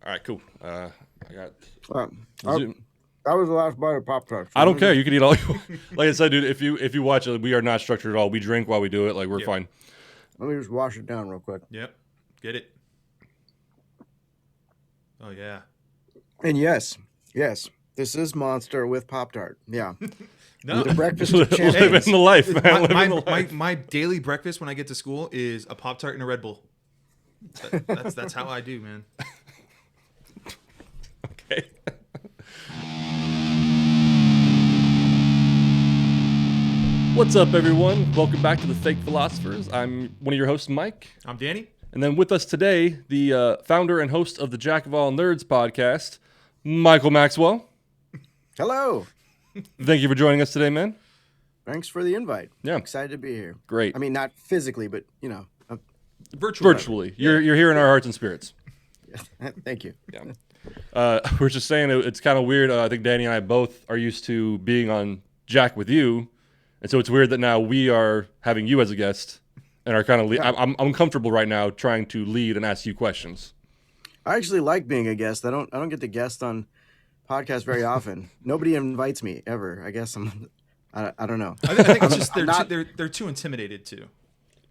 All right, cool. I got Zoom. That was the last bite of Pop-Tarts. I don't care. You can eat all you Like I said, dude, if you watch it, we are not structured at all. We drink while we do it. Like, we're fine. Let me just wash it down real quick. Yep. Get it. Oh, yeah. And yes, this is Monster with Pop-Tart. Yeah. No. The breakfast of champions. Living the life, man. My daily breakfast when I get to school is a Pop-Tart and a Red Bull. That's how I do, man. Okay. What's up, everyone? Welcome back to the Fake Philosophers. I'm one of your hosts, Mike. I'm Danny. And then with us today, the founder and host of the Jack of All Nerds podcast, Michael Maxwell. Hello. Thank you for joining us today, man. Thanks for the invite. Yeah. I'm excited to be here. Great. I mean, not physically, but, you know. Virtually. You're here in our hearts and spirits. Thank you. Yeah. We're just saying it's kind of weird. I think Danny and I both are used to being on Jack with you. And so it's weird that now we are having you as a guest and are kind of I'm uncomfortable right now trying to lead and ask you questions. I actually like being a guest. I don't get to guest on podcasts very often. Nobody invites me ever. I guess I don't know. I think it's just they're too intimidated too.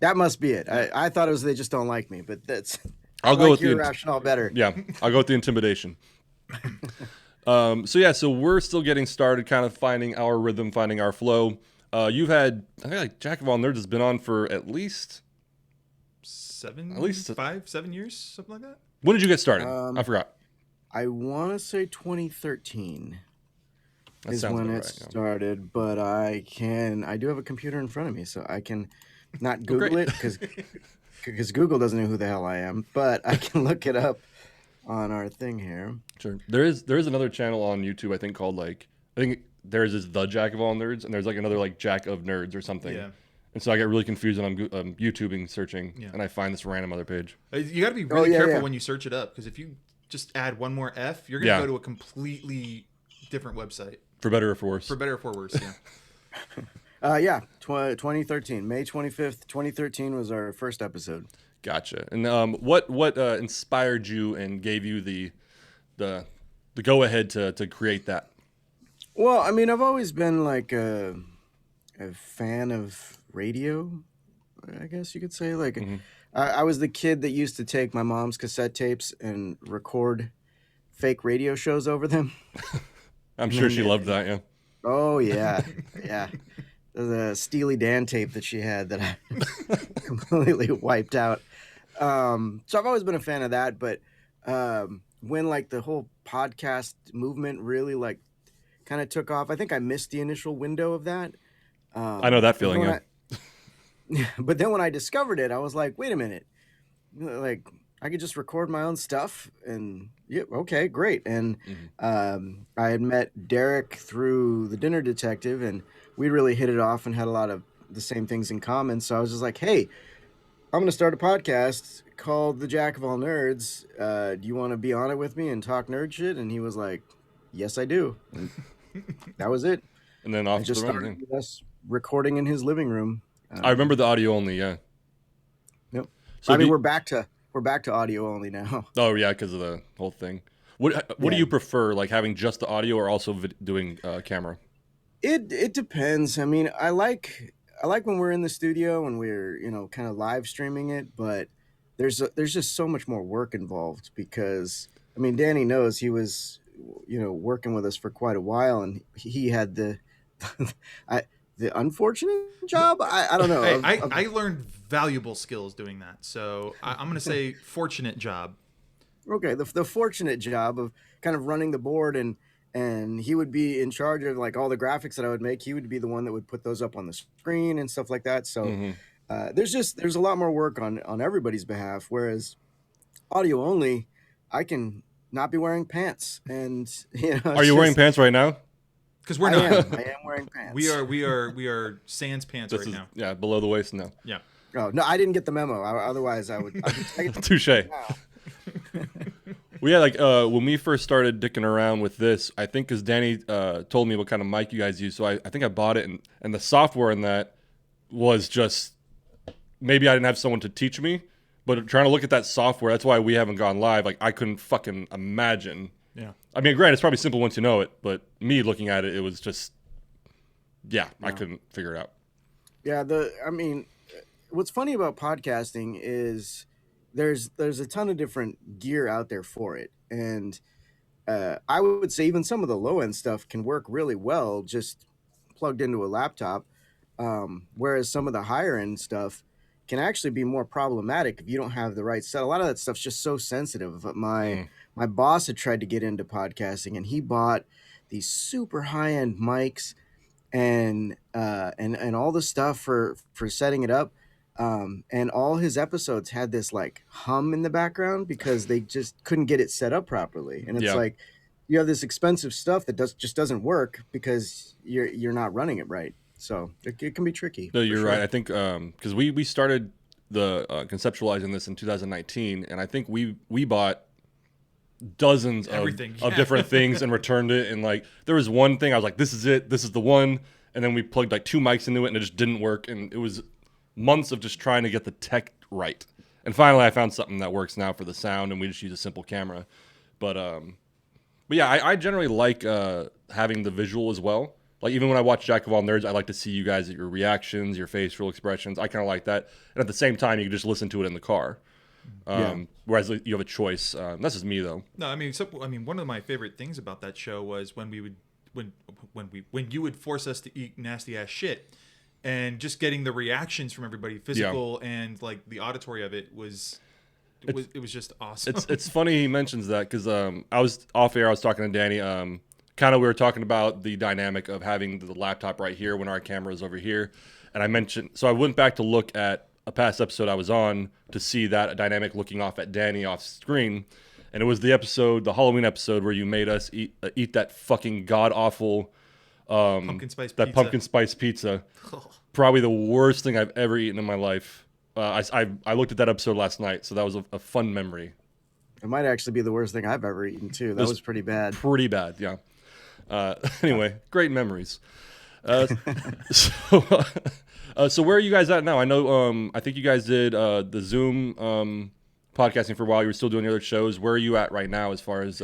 That must be it. I thought it was they just don't like me, but that's I'll go with your rationale better. Yeah, I'll go with the intimidation. So we're still getting started, kind of finding our rhythm, finding our flow. You've had, I think, like Jack of All Nerds has been on for at least 7 years, something like that. When did you get started? I forgot. I want to say 2013 is when it started, but I do have a computer in front of me, so I can not Google it because Google doesn't know who the hell I am, but I can look it up on our thing here. Sure. There is another channel on YouTube, I think, called theirs is The Jack of All Nerds, and there's like another like Jack of Nerds or something. Yeah. And so I get really confused when I'm YouTubing searching, and I find this random other page. You got to be really careful when you search it up, because if you just add one more F, you're going to go to a completely different website. For better or for worse. For better or for worse, yeah. 2013, May 25th, 2013 was our first episode. Gotcha. And what inspired you and gave you the go ahead to create that? Well, I mean, I've always been like a fan of radio, I guess you could say. Like, I was the kid that used to take my mom's cassette tapes and record fake radio shows over them. I'm sure she loved that, yeah. Oh, yeah. Yeah. The Steely Dan tape that she had that I completely wiped out. So I've always been a fan of that. But when like the whole podcast movement really like kind of took off, I think I missed the initial window of that. I know that feeling, yeah. But then when I discovered it, I was like, wait a minute. Like, I could just record my own stuff and okay, great. And I had met Derek through The Dinner Detective, and we really hit it off and had a lot of the same things in common. So I was just like, hey, I'm going to start a podcast called The Jack of All Nerds. Do you want to be on it with me and talk nerd shit? And he was like, yes, I do. And that was it. And then off just started with us recording in his living room. I remember the audio only, yeah. Yep. So I mean, we're back to audio only now. Oh yeah, because of the whole thing. What do you prefer, like having just the audio or also doing camera? It depends. I mean, I like when we're in the studio and we're kind of live streaming it, but there's just so much more work involved because I mean, Danny knows he was working with us for quite a while, and he had the unfortunate job. I don't know. Hey, I learned valuable skills doing that, so I'm going to say fortunate job. Okay, the fortunate job of kind of running the board, and he would be in charge of like all the graphics that I would make. He would be the one that would put those up on the screen and stuff like that. So there's a lot more work on everybody's behalf. Whereas audio only, I can not be wearing pants, and Are you wearing pants right now? Because we're not. I am wearing pants. We are sans pants right now. Yeah, below the waist now. Yeah. Oh no, I didn't get the memo. Otherwise, I would. Touche. Well, yeah, like when we first started dicking around with this, I think because Danny told me what kind of mic you guys use, so I think I bought it, and the software in that was just maybe I didn't have someone to teach me, But trying to look at that software, that's why we haven't gone live. Like, I couldn't fucking imagine. Yeah. I mean, granted, it's probably simple once you know it, but me looking at it, it was just, I couldn't figure it out. Yeah, I mean, what's funny about podcasting is there's a ton of different gear out there for it, and I would say even some of the low end stuff can work really well just plugged into a laptop, whereas some of the higher end stuff can actually be more problematic if you don't have the right set. A lot of that stuff's just so sensitive. My boss had tried to get into podcasting, and he bought these super high end mics and all the stuff for setting it up. And all his episodes had this like hum in the background because they just couldn't get it set up properly. And it's like you have this expensive stuff that just doesn't work because you're not running it right. So it can be tricky. No, you're right. I think because we started the conceptualizing this in 2019, and I think we bought dozens of different things and returned it. And like there was one thing I was like, this is it, this is the one. And then we plugged like 2 mics into it, and it just didn't work. And it was months of just trying to get the tech right. And finally, I found something that works now for the sound, and we just use a simple camera. But yeah, I generally like having the visual as well. Like even when I watch Jack of All Nerds, I like to see you guys, your reactions, your facial expressions. I kind of like that. And at the same time, you can just listen to it in the car. Whereas you have a choice. That's just me though. No, I mean, one of my favorite things about that show was when you would force us to eat nasty ass shit, and just getting the reactions from everybody, physical and like the auditory of it was just awesome. It's funny he mentions that because I was off air. I was talking to Danny. Kind of we were talking about the dynamic of having the laptop right here when our camera is over here, and I mentioned. So I went back to look at a past episode I was on to see that dynamic looking off at Danny off screen. And it was the Halloween episode where you made us eat that fucking god awful pumpkin spice pizza. Probably the worst thing I've ever eaten in my life. I looked at that episode last night, so that was a fun memory. It might actually be the worst thing I've ever eaten too. That was pretty bad. Pretty bad, yeah. Anyway, great memories. So where are you guys at now? I know I think you guys did the Zoom podcasting for a while. You were still doing the other shows. Where are you at right now as far as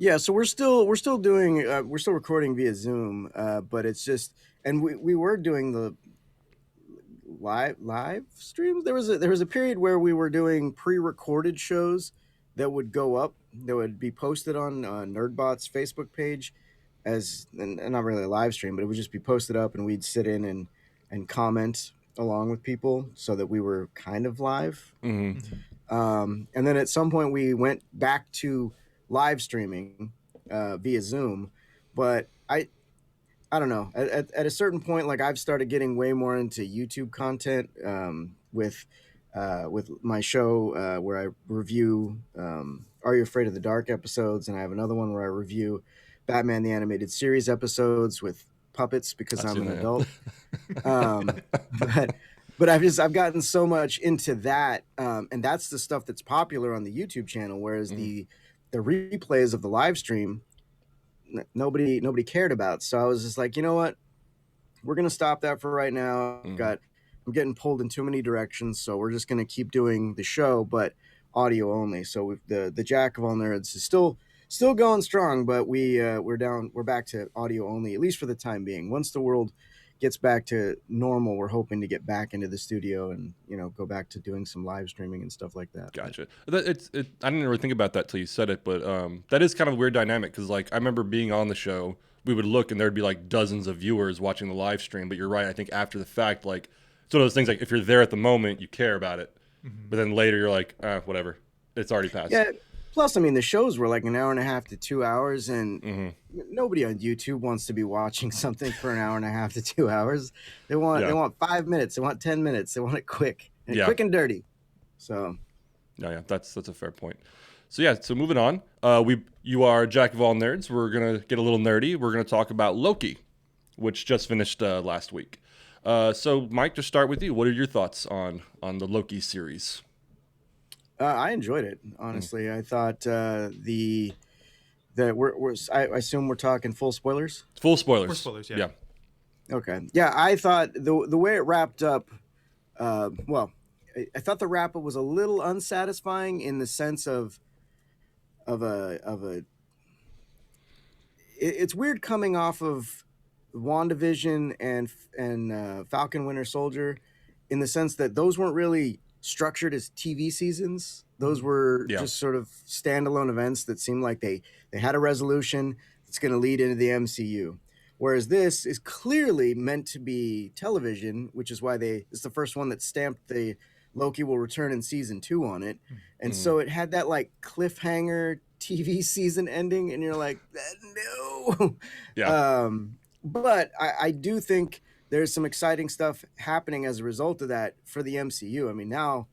Yeah, so we're still recording via Zoom, but it's just, and we were doing the live streams. There was a period where we were doing pre-recorded shows that would go up, that would be posted on NerdBot's Facebook page and not really a live stream, but it would just be posted up, and we'd sit in and comment along with people so that we were kind of live. Mm-hmm. And then at some point we went back to live streaming via Zoom, but I don't know. At a certain point, like I've started getting way more into YouTube content with my show where I review Are You Afraid of the Dark episodes, and I have another one where I review Batman the Animated Series episodes with puppets because I'm an adult. But I've gotten so much into that, and that's the stuff that's popular on the YouTube channel. Whereas the replays of the live stream, nobody cared about. So I was just like, you know what, we're gonna stop that for right now. I'm getting pulled in too many directions, so we're just gonna keep doing the show, but audio only. So the Jack of All Nerds is still going strong, but we're back to audio only, at least for the time being. Once the world gets back to normal, we're hoping to get back into the studio and go back to doing some live streaming and stuff like that. Gotcha. I didn't really think about that till you said it, but that is kind of a weird dynamic because like I remember being on the show, we would look and there'd be like dozens of viewers watching the live stream. But you're right. I think after the fact, like it's one of those things like if you're there at the moment, you care about it, but then later you're like, whatever, it's already passed. Yeah. Plus, I mean, the shows were like an hour and a half to 2 hours, and nobody on YouTube wants to be watching something for an hour and a half to 2 hours. They want 5 minutes, they want 10 minutes, they want it quick quick and dirty. So, yeah, that's a fair point. So moving on, you are Jack of All Nerds. We're gonna get a little nerdy. We're gonna talk about Loki, which just finished last week. So, Mike, to start with you, what are your thoughts on the Loki series? I enjoyed it, honestly. I thought I assume we're talking full spoilers. Full spoilers. Full spoilers, yeah. Okay. Yeah, I thought the way it wrapped up, well, I thought the wrap up was a little unsatisfying in the sense of a. It's weird coming off of WandaVision and Falcon Winter Soldier, in the sense that those weren't really structured as TV seasons. Those were just sort of standalone events that seemed like they had a resolution that's going to lead into the MCU. Whereas this is clearly meant to be television, which is why it's the first one that stamped the Loki will return in season 2 on it. And so it had that like cliffhanger TV season ending, and you're like, no. Yeah. But I do think there's some exciting stuff happening as a result of that for the MCU. I mean, now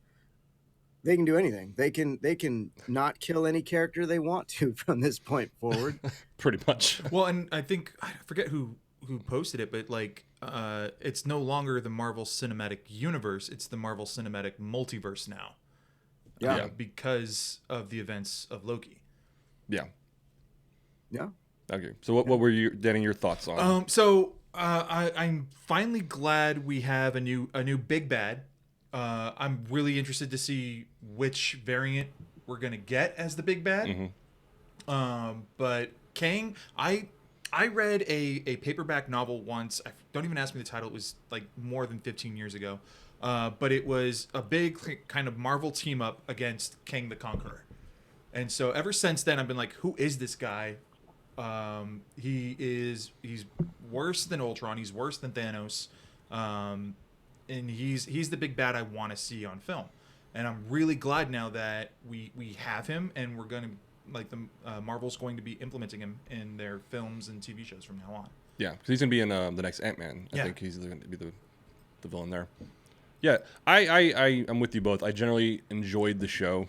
they can do anything. They can not kill any character they want to from this point forward. Pretty much. Well, and I think I forget who posted it, but like it's no longer the Marvel Cinematic Universe; it's the Marvel Cinematic Multiverse now. Yeah. Because of the events of Loki. Yeah. Yeah. Okay. So what were you, Danny, your thoughts on? I'm finally glad we have a new big bad. I'm really interested to see which variant we're gonna get as the big bad. But Kang, I read a paperback novel once. Don't even ask me the title. It was like more than 15 years ago. But it was a big kind of Marvel team up against Kang the Conqueror. And so ever since then, I've been like, who is this guy? He's worse than Ultron. He's worse than Thanos. And he's the big bad I want to see on film. And I'm really glad now that we have him, and we're going to, like, Marvel's going to be implementing him in their films and TV shows from now on. Yeah, because he's going to be in the next Ant-Man. I think he's going to be the villain there. Yeah, I'm with you both. I generally enjoyed the show.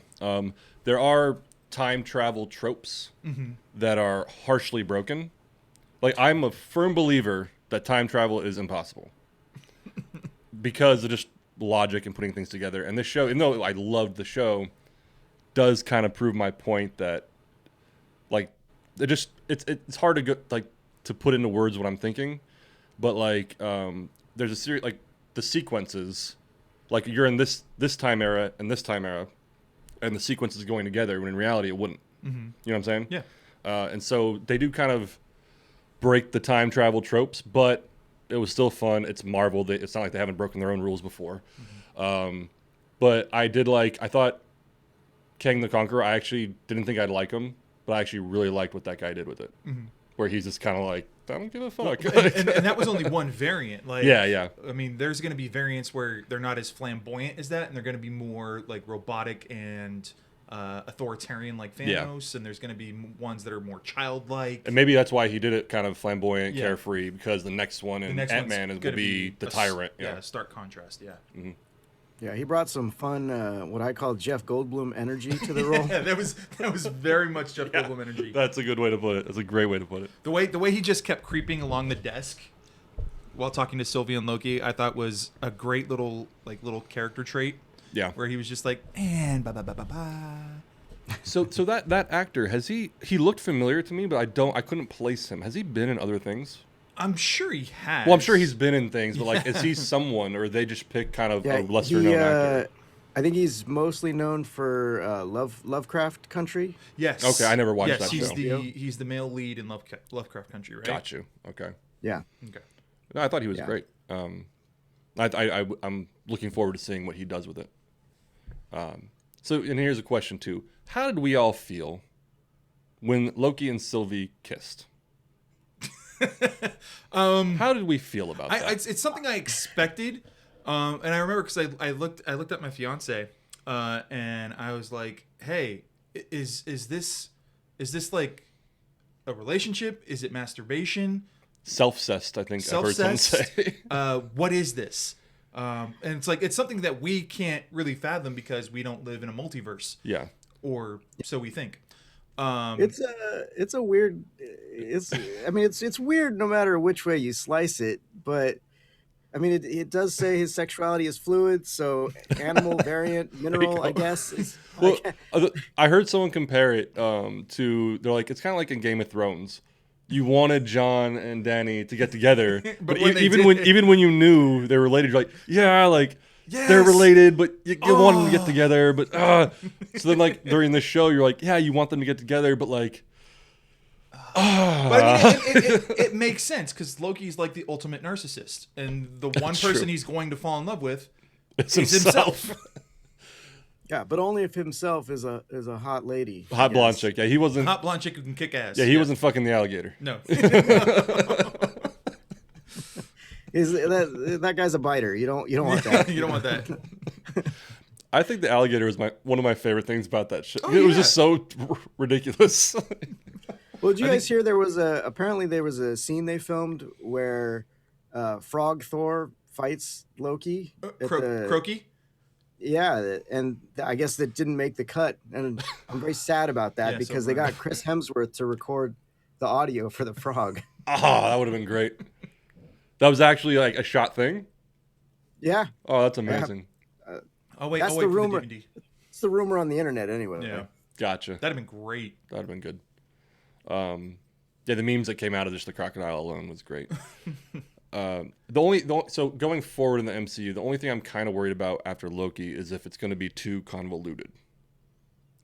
There are time travel tropes that are harshly broken. Like, I'm a firm believer that time travel is impossible because of just logic and putting things together. And this show, even though I loved the show, does kind of prove my point that, like, it's hard to go, like, to put into words what I'm thinking, but like there's a series, like, the sequences, like, you're in this time era and this time era, and the sequence is going together, when in reality it wouldn't. You know what I'm saying? Yeah. And so they do kind of break the time travel tropes, but it was still fun. It's Marvel. It's not like they haven't broken their own rules before. But I thought Kang the Conqueror, I actually didn't think I'd like him, but I actually really liked what that guy did with it. Where he's just kind of like, I don't give a fuck. And that was only one variant. Like, yeah. I mean, there's going to be variants where they're not as flamboyant as that, and they're going to be more like robotic and authoritarian, like Thanos. And there's going to be ones that are more childlike. And maybe that's why he did it kind of flamboyant, carefree, because the next one in Ant-Man will be the tyrant. Stark contrast. Yeah. Yeah, he brought some fun, what I call Jeff Goldblum energy to the role. Yeah, that was very much Jeff Goldblum energy. That's a good way to put it. That's a great way to put it. The way he just kept creeping along the desk while talking to Sylvie and Loki, I thought was a great little character trait. Yeah. Where he was just like, and ba ba ba ba ba. So that actor, he looked familiar to me, but I couldn't place him. Has he been in other things? I'm sure he has. Well, I'm sure he's been in things, but like, is he someone, or they just pick kind of a lesser known actor? I think he's mostly known for Lovecraft Country. Yes. Okay, I never watched that show. He's the male lead in Lovecraft Country, right? Got you. Okay. Yeah. Okay. No, I thought he was great. I'm looking forward to seeing what he does with it. So, and here's a question too: how did we all feel when Loki and Sylvie kissed? How did we feel about that? It's something I expected, and I remember because I looked at my fiance, and I was like, "Hey, is this like a relationship? Is it masturbation? Self-cessed, I think I've heard someone say. What is this?" And it's something that we can't really fathom because we don't live in a multiverse. Yeah. Or so we think. It's a weird. It's weird no matter which way you slice it, but I mean it does say his sexuality is fluid, so animal variant mineral, I guess. Well, I heard someone compare it to, they're like, it's kind of like in Game of Thrones. You wanted Jon and Dany to get together, but even when you knew they were related, you're like, yeah, like they're related, but you want them to get together. But so then like during the show, you're like, yeah, you want them to get together, but like. But I mean, it makes sense because Loki's like the ultimate narcissist, and the one person he's going to fall in love with is himself. Yeah, but only if himself is a hot lady. Hot blonde chick. Yeah, he wasn't. Hot blonde chick who can kick ass. Yeah, he wasn't fucking the alligator. No. That guy's a biter. You don't want that. You don't want that. I think the alligator was one of my favorite things about that shit. It was just so ridiculous. Well, did you guys hear apparently there was a scene they filmed where Frog Thor fights Loki? Croaky? Yeah, and I guess that didn't make the cut, and I'm very sad about that because they got Chris Hemsworth to record the audio for the frog. Oh, that would have been great. That was actually like a shot thing? Yeah. Oh, that's amazing. I'll wait that's for the rumor. the DVD. It's the rumor on the internet anyway. Yeah. Right? Gotcha. That'd have been great. That'd have been good. Yeah, the memes that came out of just the crocodile alone was great. So going forward in the MCU, the only thing I'm kind of worried about after Loki is if it's going to be too convoluted.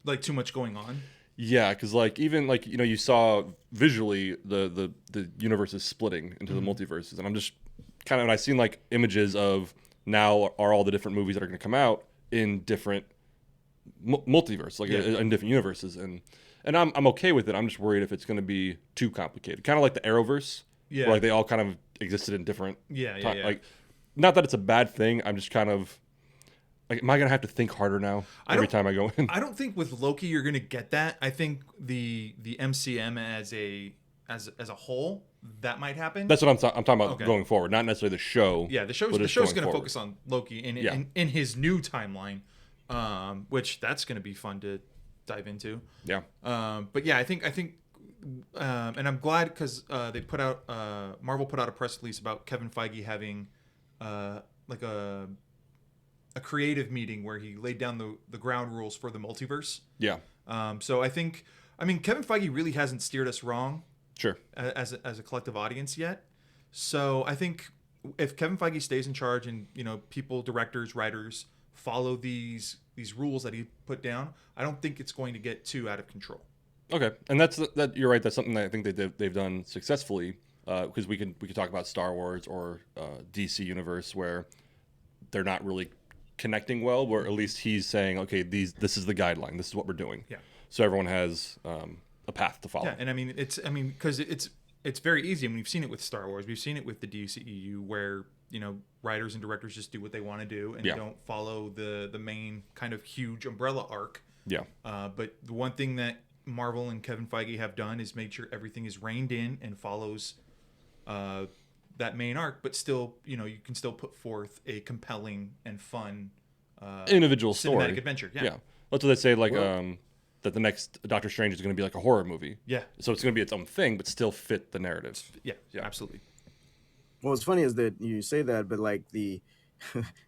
Like too much going on? Yeah, because like even like you saw visually the universe is splitting into the multiverses, and I'm just kind of, and I've seen like images of now are all the different movies that are going to come out in different multiverse, like in different universes, and I'm okay with it. I'm just worried if it's going to be too complicated, kind of like the Arrowverse, where like they all kind of existed in different like, not that it's a bad thing. I'm just kind of like, am I going to have to think harder now every time I go in? I don't think with Loki you're going to get that. I think the MCM as a whole, that might happen. That's what I'm talking about going forward, not necessarily the show. Yeah, the show's going to focus on Loki in his new timeline, which that's going to be fun to dive into. Yeah. But yeah, I think, and I'm glad because they put out Marvel put out a press release about Kevin Feige having like a creative meeting where he laid down the ground rules for the multiverse. Yeah. So I mean, Kevin Feige really hasn't steered us wrong. Sure. As a collective audience yet. So I think if Kevin Feige stays in charge and people, directors, writers follow these rules that he put down, I don't think it's going to get too out of control. Okay, and that you're right. That's something that I think they've done successfully, because we could talk about Star Wars or DC universe where they're not really connecting well. Where at least he's saying, okay, this is the guideline. This is what we're doing. Yeah. So everyone has a path to follow. Yeah, and because it's very easy. I mean, we've seen it with Star Wars. We've seen it with the DCEU where writers and directors just do what they want to do and don't follow the main kind of huge umbrella arc. Yeah. But the one thing that Marvel and Kevin Feige have done is make sure everything is reined in and follows that main arc, but still, you can still put forth a compelling and fun individual story, cinematic adventure. Yeah. That's what they say. Like that the next Doctor Strange is going to be like a horror movie. Yeah. So it's going to be its own thing, but still fit the narrative. Yeah. Absolutely. Well, what's funny is that you say that, but like the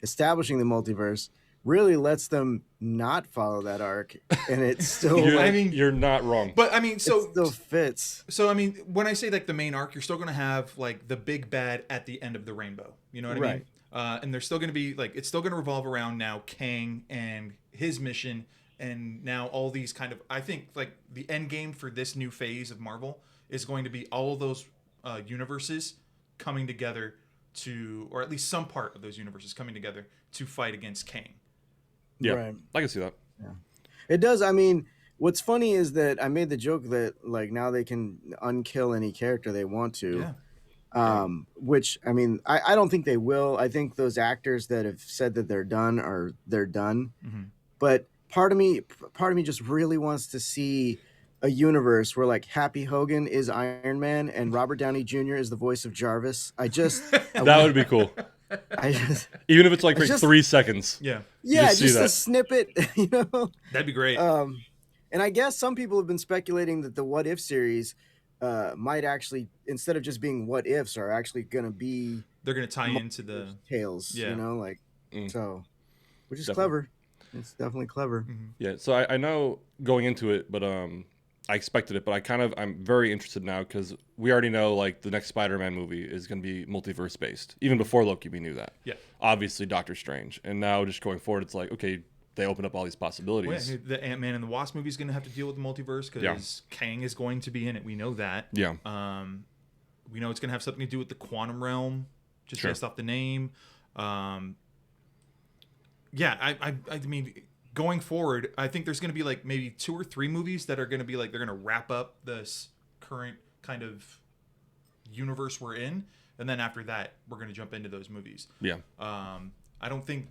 establishing the multiverse really lets them not follow that arc, and it's still. You're not wrong. But I mean, so it still fits. So I mean, when I say like the main arc, you're still going to have like the big bad at the end of the rainbow. You know what I mean? And there's still going to be like it's still going to revolve around now Kang and his mission, and now all these kind of I think like the end game for this new phase of Marvel is going to be all of those universes coming together to, or at least some part of those universes coming together to fight against Kang. Yeah, right. I can see that. Yeah, it does. I mean, what's funny is that I made the joke that like now they can unkill any character they want to. Yeah. Which I mean, I don't think they will. I think those actors that have said that they're done they're done. Mm-hmm. But part of me just really wants to see a universe where like Happy Hogan is Iron Man and Robert Downey Jr. is the voice of Jarvis. That would be cool. Even if it's like for 3 seconds. Yeah. Yeah, just a snippet, That'd be great. And I guess some people have been speculating that the What If series might actually, instead of just being what ifs, are actually going to be. They're going to tie into the tales, so, which is clever. It's definitely clever. Mm-hmm. Yeah. So I know going into it, but I expected it, but I'm very interested now because we already know like the next Spider-Man movie is going to be multiverse based. Even before Loki, we knew that. Yeah. Obviously, Doctor Strange, and now just going forward, it's like okay, they open up all these possibilities. Well, yeah, the Ant-Man and the Wasp movie is going to have to deal with the multiverse because Kang is going to be in it. We know that. Yeah. We know it's going to have something to do with the quantum realm, just based off the name. I mean, going forward, I think there's going to be like maybe 2 or 3 movies that are going to be like they're going to wrap up this current kind of universe we're in, and then after that, we're going to jump into those movies. Yeah. I don't think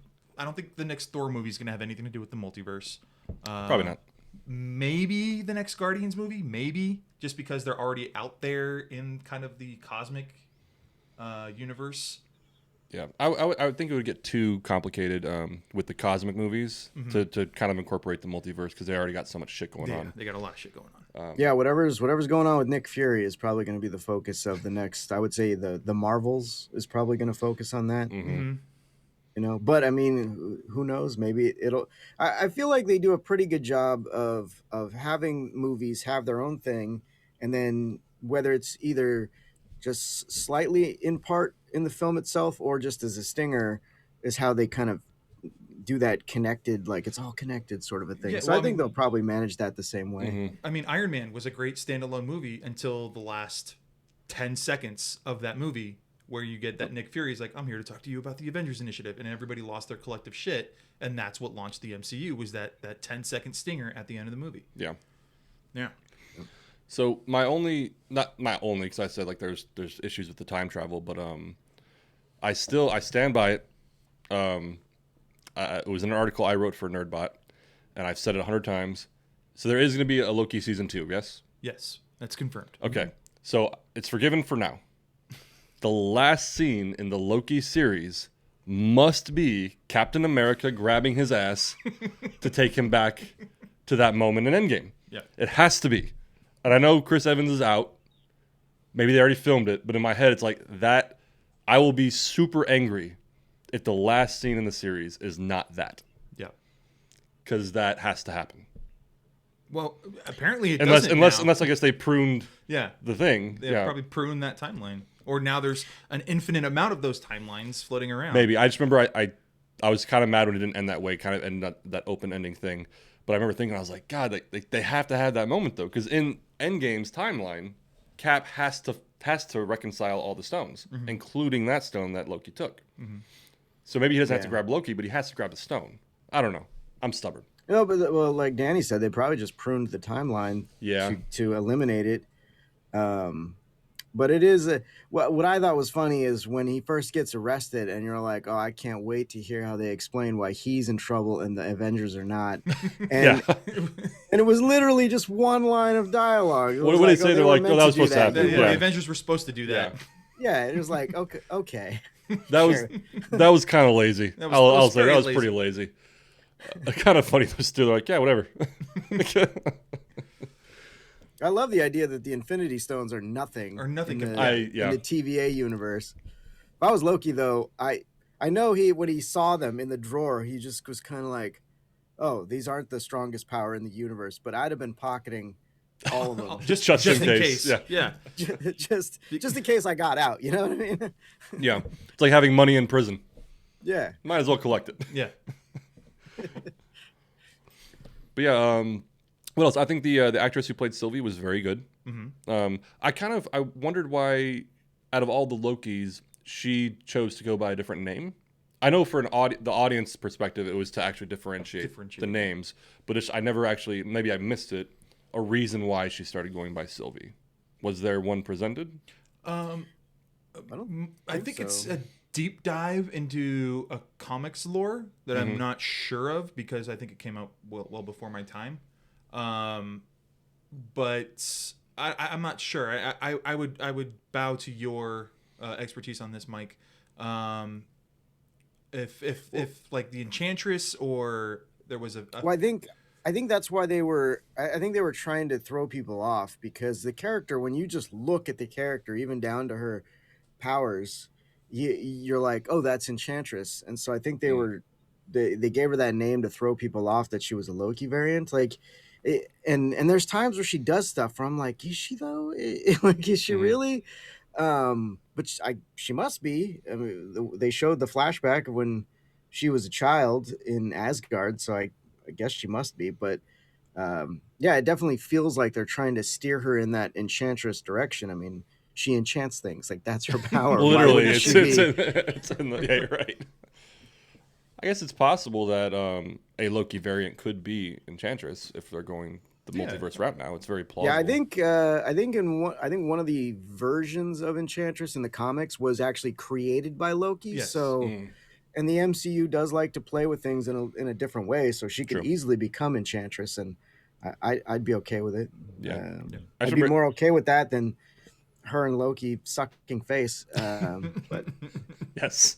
the next Thor movie is going to have anything to do with the multiverse. Probably not. Maybe the next Guardians movie, maybe just because they're already out there in kind of the cosmic universe. Yeah, I would think it would get too complicated with the cosmic movies to kind of incorporate the multiverse because they already got so much shit going on. They got a lot of shit going on. Yeah, whatever's going on with Nick Fury is probably going to be the focus of the next. I would say the Marvels is probably going to focus on that. You know, but I mean, who knows? Maybe it'll. I feel like they do a pretty good job of having movies have their own thing, and then whether it's either just slightly in part in the film itself or just as a stinger, is how they kind of do that connected, like it's all connected sort of a thing. Yeah, so I think they'll probably manage that the same way. I mean, Iron Man was a great standalone movie until the last 10 seconds of that movie, where you get that Nick Fury's like, I'm here to talk to you about the Avengers Initiative, and everybody lost their collective shit, and that's what launched the MCU, was that 10-second stinger at the end of the movie. Yeah. Yeah. So not my only, because I said like there's issues with the time travel, but I stand by it. It was an article I wrote for NerdBot, and I've said it 100 times. So there is going to be a Loki season 2, yes? Yes, that's confirmed. Okay, so it's forgiven for now. The last scene in the Loki series must be Captain America grabbing his ass to take him back to that moment in Endgame. Yeah. It has to be. And I know Chris Evans is out. Maybe they already filmed it, but in my head it's like that. I will be super angry if the last scene in the series is not that. Yeah. Because that has to happen. Well, apparently it unless doesn't unless I guess they pruned the thing. They probably pruned that timeline. Or now there's an infinite amount of those timelines floating around. Maybe. I just remember I was kind of mad when it didn't end that way, kind of end that open ending thing. But I remember thinking, I was like, God, they have to have that moment though, because in Endgame's timeline, Cap has to reconcile all the stones, including that stone that Loki took. So maybe he doesn't have to grab Loki, but he has to grab the stone. I don't know. I'm stubborn. No, but well, like Danny said, they probably just pruned the timeline to eliminate it. But it is what I thought was funny is when he first gets arrested, and you're like, "Oh, I can't wait to hear how they explain why he's in trouble and the Avengers are not." And and it was literally just one line of dialogue. What did they say? They're like, "Oh, that was supposed to happen." The Avengers were supposed to do that. Yeah, it was like, okay. That was kind of lazy. I'll say that was pretty lazy. Kind of funny. They're like, yeah, whatever. I love the idea that the Infinity Stones are nothing. In the TVA universe. If I was Loki, though, I know when he saw them in the drawer, he just was kind of like, "Oh, these aren't the strongest power in the universe." But I'd have been pocketing all of them just in case. Yeah. just in case I got out. You know what I mean? Yeah, it's like having money in prison. Yeah, might as well collect it. Yeah. But yeah, what else? I think the actress who played Sylvie was very good. I wondered why, out of all the Lokis, she chose to go by a different name. I know for the audience perspective, it was to actually differentiate the names, but I never actually, maybe I missed it, a reason why she started going by Sylvie. Was there one presented? I think it's a deep dive into a comics lore that I'm not sure of, because I think it came out well before my time. But I'm not sure. I would bow to your expertise on this, Mike. If like the Enchantress, or there was well, I think that's why they were. I think they were trying to throw people off, because the character, when you just look at the character, even down to her powers, you're like, oh, that's Enchantress. And so I think they gave her that name to throw people off that she was a Loki variant. Like, And there's times where she does stuff where I'm like, is she though? Like, is she really? But she must be. I mean, they showed the flashback of when she was a child in Asgard, so I guess she must be. But yeah, it definitely feels like they're trying to steer her in that enchantress direction. I mean, she enchants things, like that's her power. Why Literally, wouldn't it's she be? it's in the, yeah, you're right. I guess it's possible that a Loki variant could be Enchantress if they're going the multiverse route now. It's very plausible. Yeah, I think one of the versions of Enchantress in the comics was actually created by Loki. Yes. So, and the MCU does like to play with things in a different way. So she could True. easily become Enchantress, and I'd be okay with it. Yeah. I'd be more okay with that than her and Loki sucking face. But Yes,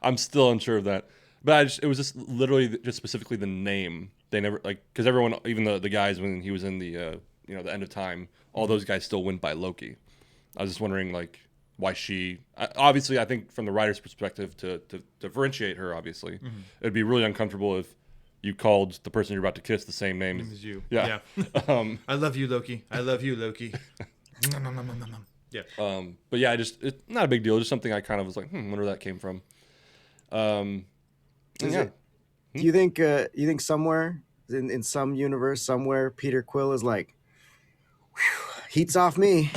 I'm still unsure of that. But it was just literally just specifically the name. They never because everyone, even the guys when he was in the the End of Time, all those guys still went by Loki. I was just wondering why she. Obviously, I think from the writer's perspective to differentiate her, obviously, it'd be really uncomfortable if you called the person you're about to kiss the same name as you. Yeah. I love you, Loki. I love you, Loki. Yeah. But yeah, it's not a big deal. Just something I kind of was like, wonder where that came from. Yeah. do you think somewhere in some universe somewhere Peter Quill is like, "Whew, heat's off me"?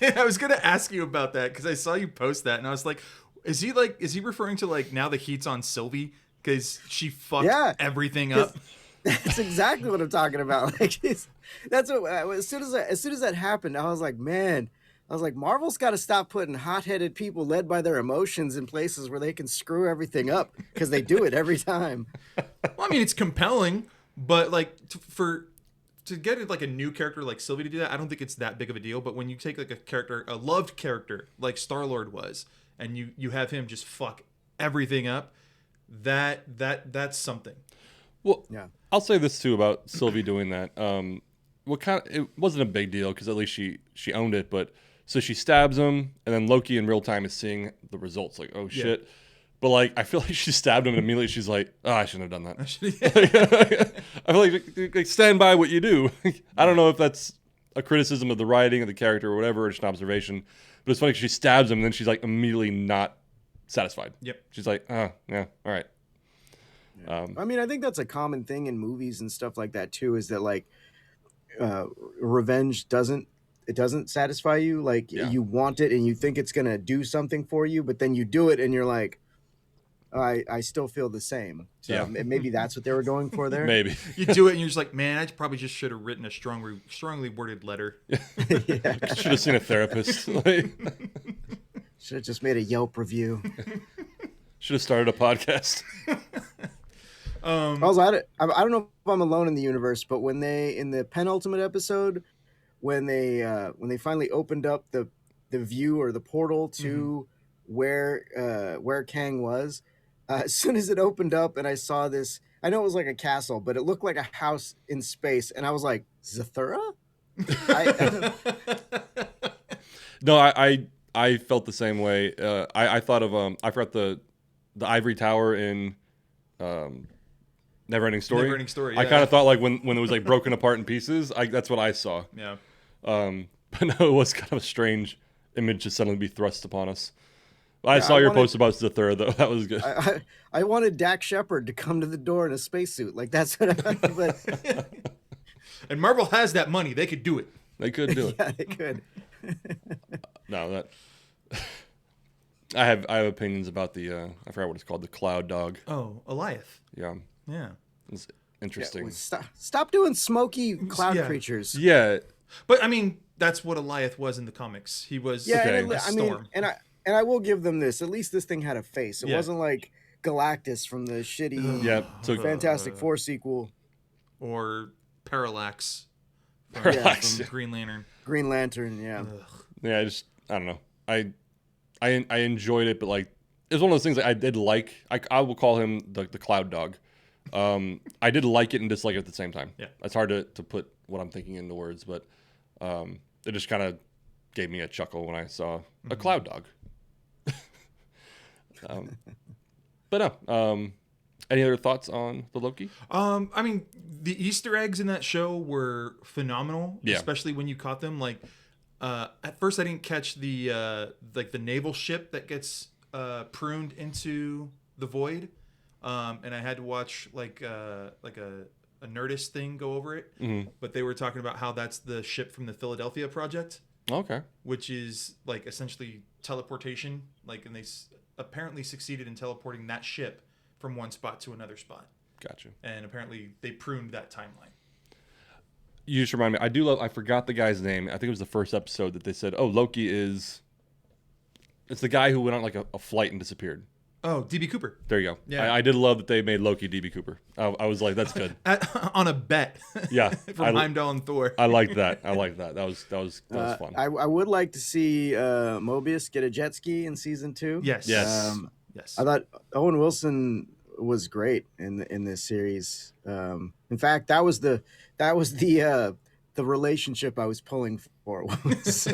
I was gonna ask you about that because I saw you post that, and I was like, is he referring to now the heat's on Sylvie because she fucked everything up? That's exactly what I'm talking about. Like, that's what as soon as that happened, I was like, man. I was like, Marvel's got to stop putting hot-headed people led by their emotions in places where they can screw everything up because they do it every time. Well, I mean, it's compelling, but to get a new character like Sylvie to do that, I don't think it's that big of a deal. But when you take a loved character like Star-Lord was, and you have him just fuck everything up, that's something. Well, yeah. I'll say this too about Sylvie doing that. It wasn't a big deal because at least she owned it, but. So she stabs him, and then Loki in real time is seeing the results. Like, oh shit! Yeah. But I feel like she stabbed him, and immediately she's like, "Oh, I shouldn't have done that." I feel like stand by what you do. I don't know if that's a criticism of the writing of the character or whatever, or just an observation. But it's funny because she stabs him, and then she's immediately not satisfied. Yep. She's like, "Oh, yeah, all right." Yeah. I mean, I think that's a common thing in movies and stuff like that too. Is that revenge doesn't satisfy you. You want it and you think it's gonna do something for you, but then you do it and you're like, I still feel the same. So maybe that's what they were going for there. Maybe you do it and you're just like, man, I probably just should have written a strongly worded letter. Should have seen a therapist. Should have just made a Yelp review. Should have started a podcast. Also, I don't know if I'm alone in the universe, but when in the penultimate episode, when they finally opened up the view or the portal to where Kang was, as soon as it opened up and I saw this, I know it was like a castle, but it looked like a house in space, and I was like, Zathura? No, I felt the same way. I thought of I forgot the ivory tower in Neverending Story. Neverending Story. Yeah. I kind of thought when it was broken apart in pieces. That's what I saw. Yeah. But no, it was kind of a strange image to suddenly be thrust upon us. I saw your post about Zathura, though. That was good. I wanted Dak Shepard to come to the door in a spacesuit. That's what I And Marvel has that money. They could do it. They could do it. Yeah, they could. No, I have opinions about the I forgot what it's called, the Cloud Dog. Oh, Eliath. Yeah. Yeah. It's interesting. Stop doing smoky cloud creatures. Yeah. But I mean, that's what Eliath was in the comics. He was a storm. And I will give them this. At least this thing had a face. It wasn't like Galactus from the shitty Fantastic Four sequel. Or Parallax. From Green Lantern. Green Lantern, yeah. Ugh. Yeah, I don't know. I enjoyed it, but it was one of those things that I did like. I will call him the Cloud Dog. I did like it and dislike it at the same time. Yeah. It's hard to put what I'm thinking into words, but it just kind of gave me a chuckle when I saw a Cloud Dog. But no, Any other thoughts on the Loki? I mean, the Easter eggs in that show were phenomenal, Yeah. especially when you caught them. Like, at first I didn't catch the like the naval ship that gets pruned into the void, and I had to watch like a Nerdist thing go over it. Mm-hmm. But they were talking about how that's the ship from the Philadelphia Project, Okay. which is like essentially teleportation. Like, and they apparently succeeded in teleporting that ship from one spot to another spot. Gotcha. And apparently they pruned that timeline. You just remind me. I do love. I forgot the guy's name. I think it was the first episode that they said, "Oh, Loki is." It's the guy who went on like a flight and disappeared. Oh, DB Cooper. There you go. Yeah. I did love that they made Loki DB Cooper. I was like, that's good. On a bet. Yeah. From Heimdall and Thor. I liked that. I liked that. That was fun. I would like to see Mobius get a jet ski in season 2. Yes. Yes. Yes. I thought Owen Wilson was great in this series. In fact, that was the relationship I was pulling for. Was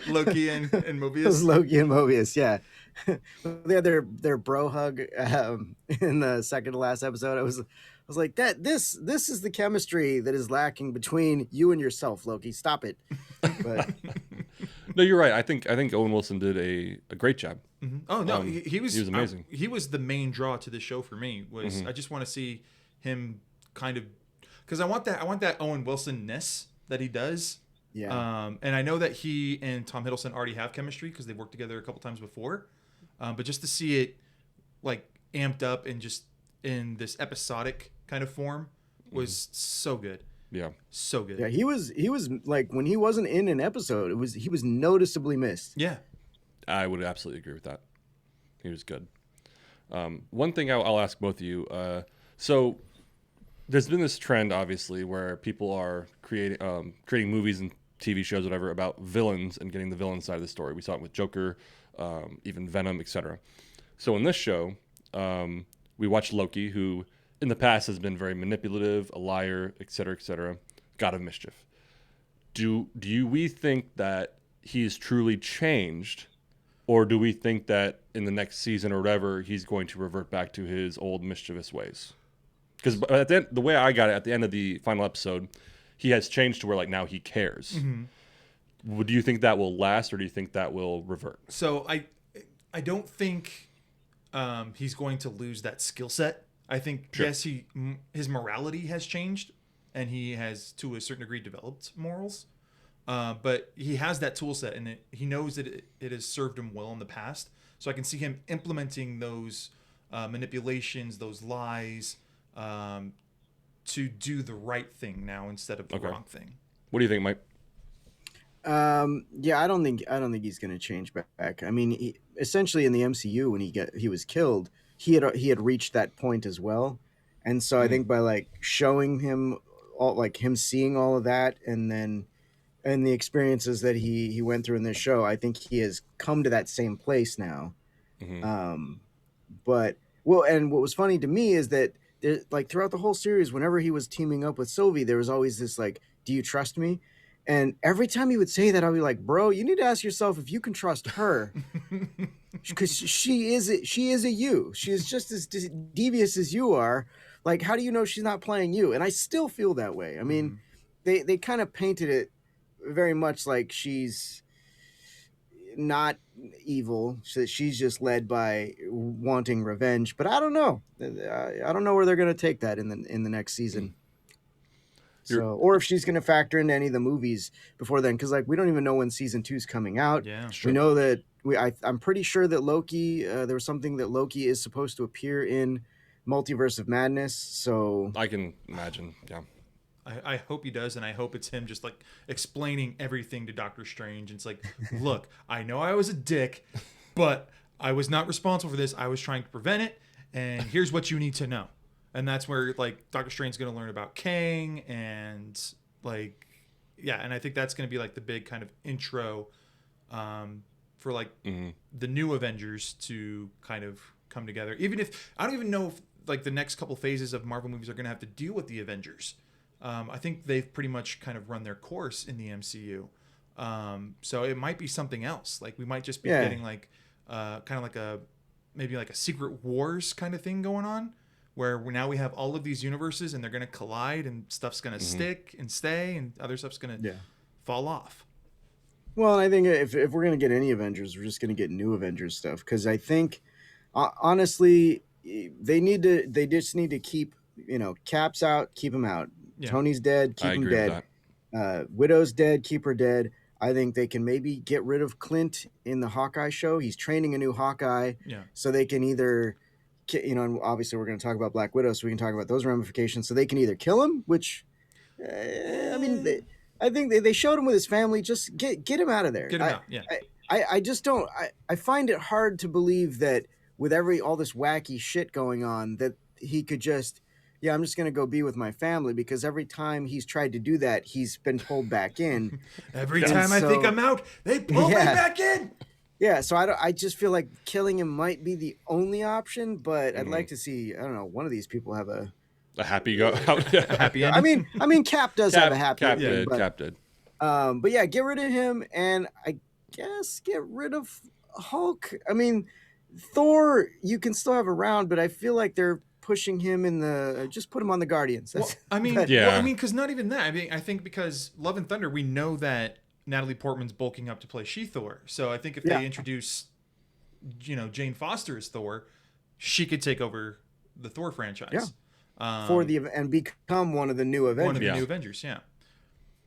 Loki and Mobius. was Loki and Mobius, yeah. They had their bro hug in the second to last episode. I was like, this is the chemistry that is lacking between you and yourself, Loki. Stop it. But No, you're right. I think Owen Wilson did a great job. Mm-hmm. Oh no, he was amazing. He was the main draw to the show for me. Was Mm-hmm. I just want to see him kind of, because I want that Owen Wilson-ness that he does. yeah. And I know that he and Tom Hiddleston already have chemistry because they've worked together a couple times before. But just to see it like amped up and just in this episodic kind of form was so good. Yeah. So good. Yeah, he was like, when he wasn't in an episode, he was noticeably missed. Yeah. I would absolutely agree with that. He was good. One thing I'll ask both of you. So there's been this trend, obviously, where people are creating movies and TV shows, whatever, about villains and getting the villain side of the story. We saw it with Joker, even Venom, etc. So in this show, we watched Loki, who in the past has been very manipulative, a liar, etc., god of mischief. Do we think that he's truly changed, or do we think that in the next season or whatever he's going to revert back to his old mischievous ways? Because the way I got it at the end of the final episode, he has changed to where like now he cares. Mm-hmm. Do you think that will last, or do you think that will revert? So I don't think he's going to lose that skill set. I think Sure. yes, his morality has changed, and he has to a certain degree developed morals. But he has that tool set, and he knows that it has served him well in the past. So I can see him implementing those manipulations, those lies, to do the right thing now instead of the wrong thing. What do you think, Mike? Yeah, I don't think he's going to change back. I mean, essentially in the MCU, when he was killed, he had reached that point as well, and so I think by like showing him all, like him seeing all of that, and the experiences that he went through in this show, I think he has come to that same place now. Mm-hmm. But and what was funny to me is that like throughout the whole series, whenever he was teaming up with Sylvie, there was always this like, "Do you trust me?" And every time he would say that, I'd be like, "Bro, you need to ask yourself if you can trust her, because she is a you. She is just as devious as you are. Like, how do you know she's not playing you?" And I still feel that way. I mean, they kind of painted it very much like she's not evil. She's just led by wanting revenge. But I don't know. I don't know where they're going to take that in the next season. So, or if she's going to factor into any of the movies before then, because like we don't even know when season 2's coming out. Yeah, sure. We know that I'm pretty sure that Loki. There was something that Loki is supposed to appear in Multiverse of Madness. So I can imagine. Yeah. I hope he does, and I hope it's him just like explaining everything to Doctor Strange. And it's like, look, I know I was a dick, but I was not responsible for this. I was trying to prevent it, and here's what you need to know. And that's where like Doctor Strange's going to learn about Kang, and like, yeah, and I think that's going to be like the big kind of intro for like the new Avengers to kind of come together. Even if I don't even know if like the next couple phases of Marvel movies are going to have to deal with the Avengers. I think they've pretty much kind of run their course in the MCU. So it might be something else. Like we might just be getting like kind of like maybe like a Secret Wars kind of thing going on, where now we have all of these universes and they're going to collide and stuff's going to stick and stay and other stuff's going to fall off. Well, and I think if we're going to get any Avengers, we're just going to get new Avengers stuff. Because I think, honestly, they just need to keep, Cap's out, keep him out. Yeah. Tony's dead, keep him dead. Widow's dead, keep her dead. I think they can maybe get rid of Clint in the Hawkeye show. He's training a new Hawkeye. Yeah. So they can either, and obviously we're going to talk about Black Widow, so we can talk about those ramifications. So they can either kill him, which, I think they showed him with his family. Just get him out of there. Get him out, yeah. I just don't. I find it hard to believe that with all this wacky shit going on that he could just, I'm just going to go be with my family, because every time he's tried to do that, he's been pulled back in. Every time I think I'm out, they pull me back in. Yeah, so I just feel like killing him might be the only option, but I'd like to see, I don't know, one of these people have a happy go. Happy ending. I mean, Cap does have a happy ending. Cap did. But yeah, get rid of him, and I guess get rid of Hulk. I mean, Thor you can still have around, but I feel like they're pushing him in the just put him on the Guardians. Well, because not even that. I mean, I think because Love and Thunder, we know that Natalie Portman's bulking up to play She-Thor. So I think if they introduce, Jane Foster as Thor, she could take over the Thor franchise. Yeah. And become one of the new Avengers. One of the new Avengers, yeah.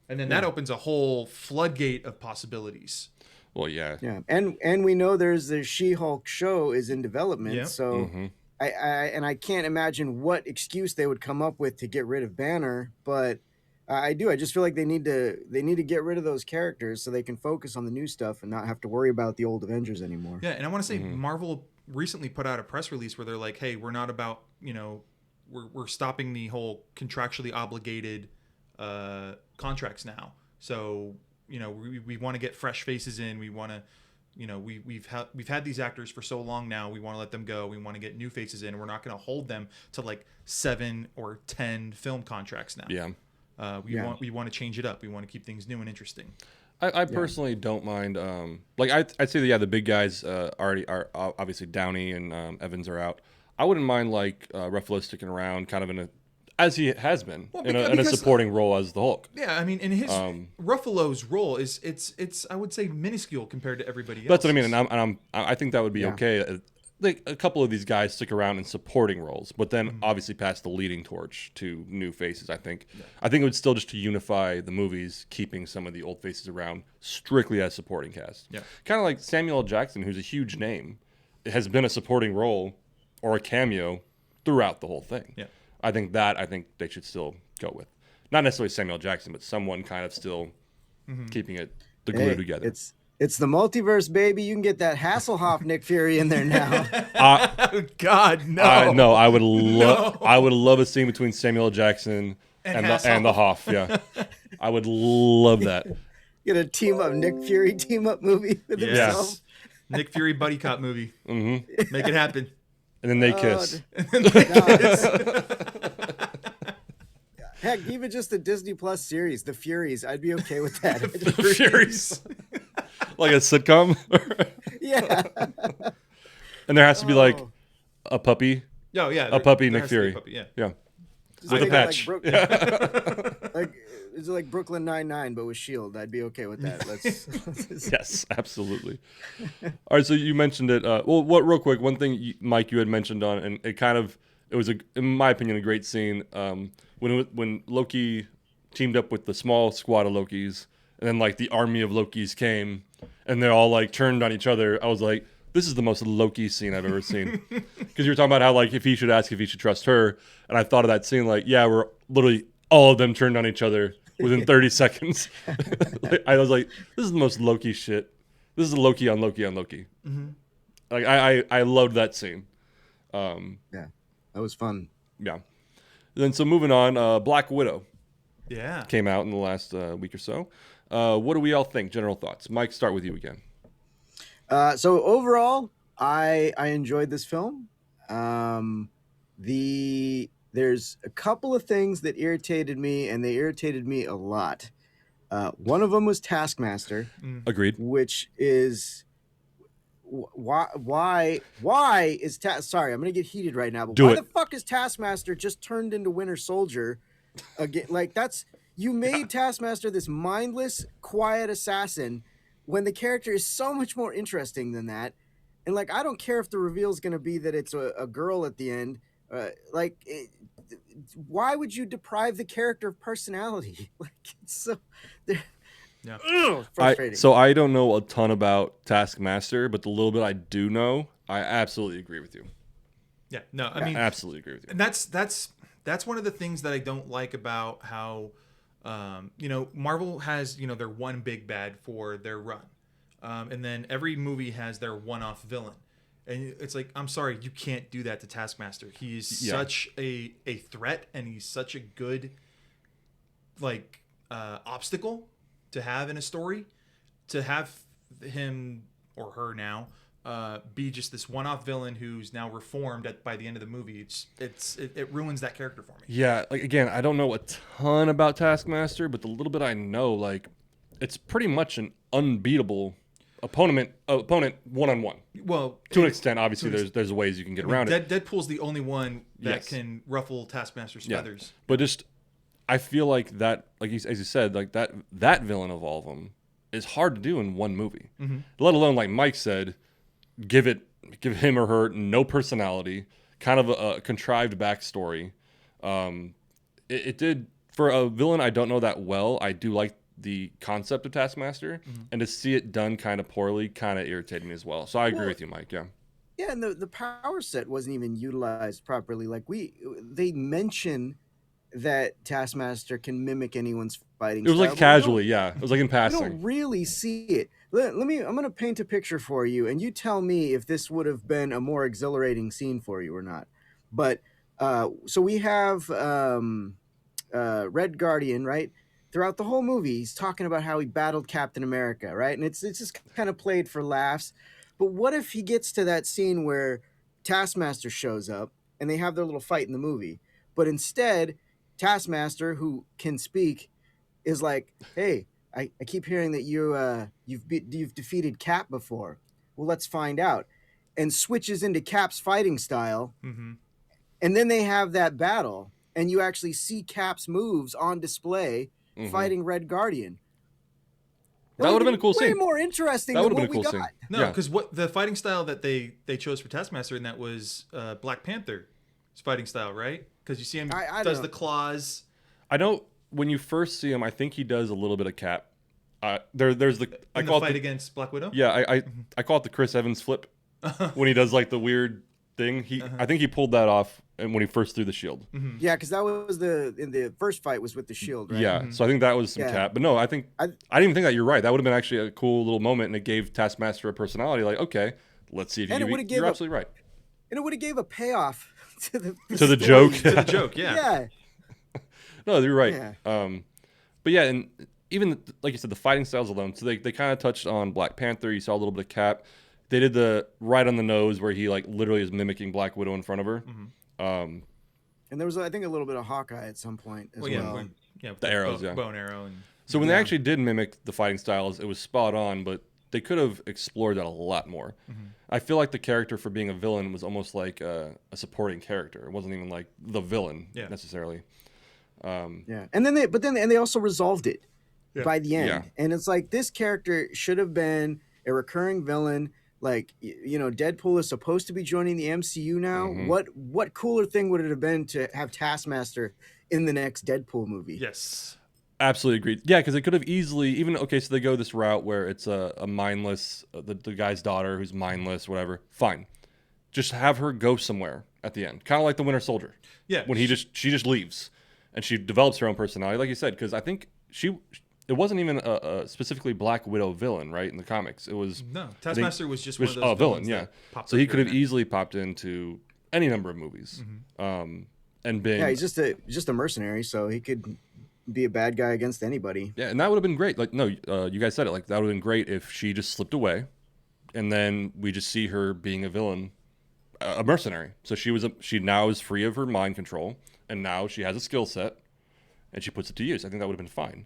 And then that opens a whole floodgate of possibilities. Well, yeah. Yeah. And we know there's the She-Hulk show is in development. Yeah. So I can't imagine what excuse they would come up with to get rid of Banner, but I just feel like they need to get rid of those characters so they can focus on the new stuff and not have to worry about the old Avengers anymore. Yeah, and I want to say Marvel recently put out a press release where they're like, "Hey, we're not about, we're stopping the whole contractually obligated contracts now. So, we want to get fresh faces in. We want to, we've had these actors for so long now. We want to let them go. We want to get new faces in. We're not going to hold them to like 7 or 10 film contracts now. Yeah. We want to change it up. We want to keep things new and interesting. I personally don't mind. I'd say that the big guys already are obviously Downey and Evans are out. I wouldn't mind Ruffalo sticking around, kind of as he has been in a supporting role as the Hulk. Yeah, I mean, in his Ruffalo's role is it's I would say minuscule compared to everybody else. That's what I mean, and I think that would be okay. Like a couple of these guys stick around in supporting roles, but then obviously pass the leading torch to new faces. I think it would still just to unify the movies, keeping some of the old faces around strictly as supporting cast. Yeah, kind of like Samuel L. Jackson, who's a huge name, has been a supporting role or a cameo throughout the whole thing. Yeah, I think they should still go with, not necessarily Samuel L. Jackson, but someone kind of still keeping the glue together. It's the multiverse, baby. You can get that Hasselhoff Nick Fury in there now. God, no. No, I would love a scene between Samuel L. Jackson and the Hoff. Yeah, I would love that. Get a Nick Fury team up movie with himself. Nick Fury buddy cop movie. Make it happen. And then they kiss. Heck, even just the Disney Plus series, The Furies, I'd be okay with that. The Furies. Like a sitcom? Yeah. And there has to be a puppy. Oh, yeah. A puppy Nick Fury. Yeah. With a patch. It's like Brooklyn Nine-Nine, but with S.H.I.E.L.D. I'd be okay with that. Yes, absolutely. All right, so you mentioned it. Real quick, one thing, Mike, you had mentioned on, and it was, in my opinion, a great scene when Loki teamed up with the small squad of Lokis, and then the army of Lokis came, and they all turned on each other. I was like, this is the most Loki scene I've ever seen. Because you were talking about how if he should ask if he should trust her, and I thought of that scene we're literally all of them turned on each other within 30 seconds. I was like, this is the most Loki shit. This is Loki on Loki on Loki. I loved that scene. Yeah, that was fun. Yeah. Then so moving on, Black Widow. Yeah. Came out in the last week or so. What do we all think? General thoughts. Mike, start with you again. So overall, I enjoyed this film. There's a couple of things that irritated me, and they irritated me a lot. One of them was Taskmaster. Agreed. Which is why is sorry, I'm gonna get heated right now, but Do why it. the fuck is Taskmaster just turned into Winter Soldier again? Like, you made Taskmaster this mindless, quiet assassin when the character is so much more interesting than that. And like, I don't care if the reveal is gonna be that it's a girl at the end. Why would you deprive the character of personality? Like, it's so Yeah. frustrating. So I don't know a ton about Taskmaster, but the little bit I do know, I absolutely agree with you. Yeah. No, I mean, I absolutely agree with you. and that's one of the things that I don't like about how, Marvel has, their one big bad for their run. And then every movie has their one-off villain. And it's like, I'm sorry, you can't do that to Taskmaster. He's such a threat, and he's such a good, like, obstacle to have in a story. To have him or her now be just this one-off villain who's now reformed by the end of the movie, it ruins that character for me. Yeah, like again, I don't know a ton about Taskmaster, but the little bit I know, like, it's pretty much an unbeatable opponent one-on-one. Well, To an extent, obviously, there's ways you can get around it. Deadpool's the only one that Yes. can ruffle Taskmaster's feathers. But just, I feel like that, like as you said, like that villain of all of them is hard to do in one movie. Mm-hmm. Let alone, like Mike said, give him or her no personality, kind of a contrived backstory. It did, for a villain I don't know that well, I do like the concept of Taskmaster, and to see it done kind of poorly kind of irritated me as well. So I agree with you, Mike. Yeah. Yeah, and the power set wasn't even utilized properly. Like, they mention that Taskmaster can mimic anyone's fighting It was style, like but we don't- casually, yeah. It was like in we don't passing. really see it. I'm gonna paint a picture for you, and you tell me if this would have been a more exhilarating scene for you or not. But so we have Red Guardian, right? Throughout the whole movie, he's talking about how he battled Captain America, right? And it's just kind of played for laughs. But what if he gets to that scene where Taskmaster shows up and they have their little fight in the movie, but instead Taskmaster, who can speak, is like, "Hey, I keep hearing that you've defeated Cap before. Well, let's find out," and switches into Cap's fighting style, Mm-hmm. and then they have that battle, and you actually see Cap's moves on display fighting Red Guardian. That would have been a cool way scene. more interesting That than would have been what a cool we scene. got. No, Yeah. because what the fighting style that they chose for Taskmaster, and that was Black Panther's fighting style, right? Because you see him I does don't the claws. I know when you first see him, I think he does a little bit of Cap. There's the I In the call fight it against Black Widow. yeah I call it the Chris Evans flip when he does like the weird thing. I think he pulled that off and when he first threw the shield. Yeah, because that was in the first fight was with the shield, right? Yeah, so I think that was some Yeah. Cap. But no, I didn't even think that. You're right. That would have been actually a cool little moment, and it gave Taskmaster a personality. Like, okay, let's see if And it you. would've You're gave absolutely right. And it would have gave a payoff to the To the story. joke. To the joke, yeah. Yeah. No, you're right. Yeah. But yeah, and even like you said, the fighting styles alone. So they kind of touched on Black Panther. You saw a little bit of Cap. They did the right on the nose where he like literally is mimicking Black Widow in front of her. And there was, I think, a little bit of Hawkeye at some point as well. The arrows, yeah. bow and arrow, and So when they actually did mimic the fighting styles, it was spot on, but they could have explored that a lot more. I feel like the character for being a villain was almost like a supporting character. It wasn't even like the villain necessarily. Yeah. And then they also resolved it by the end. Yeah. And it's like, this character should have been a recurring villain. Like, Deadpool is supposed to be joining the MCU now. What cooler thing would it have been to have Taskmaster in the next Deadpool movie? yes, Absolutely agreed. Yeah, because it could have easily so they go this route where it's a mindless the guy's daughter who's mindless, whatever. Fine, just have her go somewhere at the end, kind of like the Winter Soldier. yeah. When she just leaves and she develops her own personality, like you said, because I think it wasn't even a specifically Black Widow villain, right? In the comics, it was No, Taskmaster was just was one of those a villain, villains yeah. that popped So up he here could have and there. easily popped into any number of movies, and been Yeah, he's just a mercenary, so he could be a bad guy against anybody. Yeah, and that would have been great. Like, no, you guys said it. Like, that would have been great if she just slipped away, and then we just see her being a villain, a mercenary. So she now is free of her mind control, and now she has a skill set, and she puts it to use. I think that would have been fine.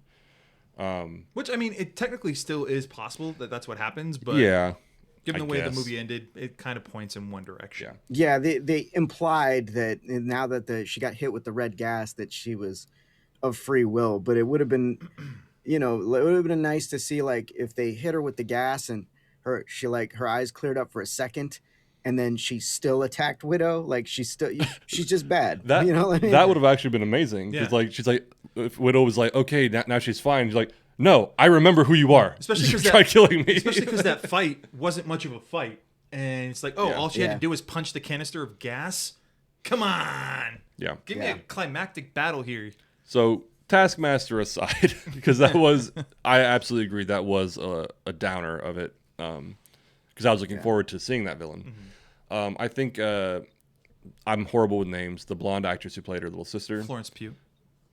Which, I mean, it technically still is possible that that's what happens, but Yeah, Given the way the guess. movie ended, it kind of points in one direction. Yeah, they implied that now that she got hit with the red gas that she was of free will, but it would have been, it would have been nice to see like if they hit her with the gas and her eyes cleared up for a second, and then she still attacked Widow. Like she's just bad. That you know what I mean? that would have actually been amazing. Because Yeah. like she's like, if Widow was like, okay, now she's fine. She's like, no, I remember who you are. Especially you 'cause tried killing me. Especially because that fight wasn't much of a fight. And it's like, oh, Yeah. all she had Yeah. to do was punch the canister of gas? Come on. Yeah. Give me Yeah. a climactic battle here. So Taskmaster aside, because that was, I absolutely agree, that was a downer of it. Because I was looking forward to seeing that villain. I think I'm horrible with names. The blonde actress who played her little sister, Florence Pugh.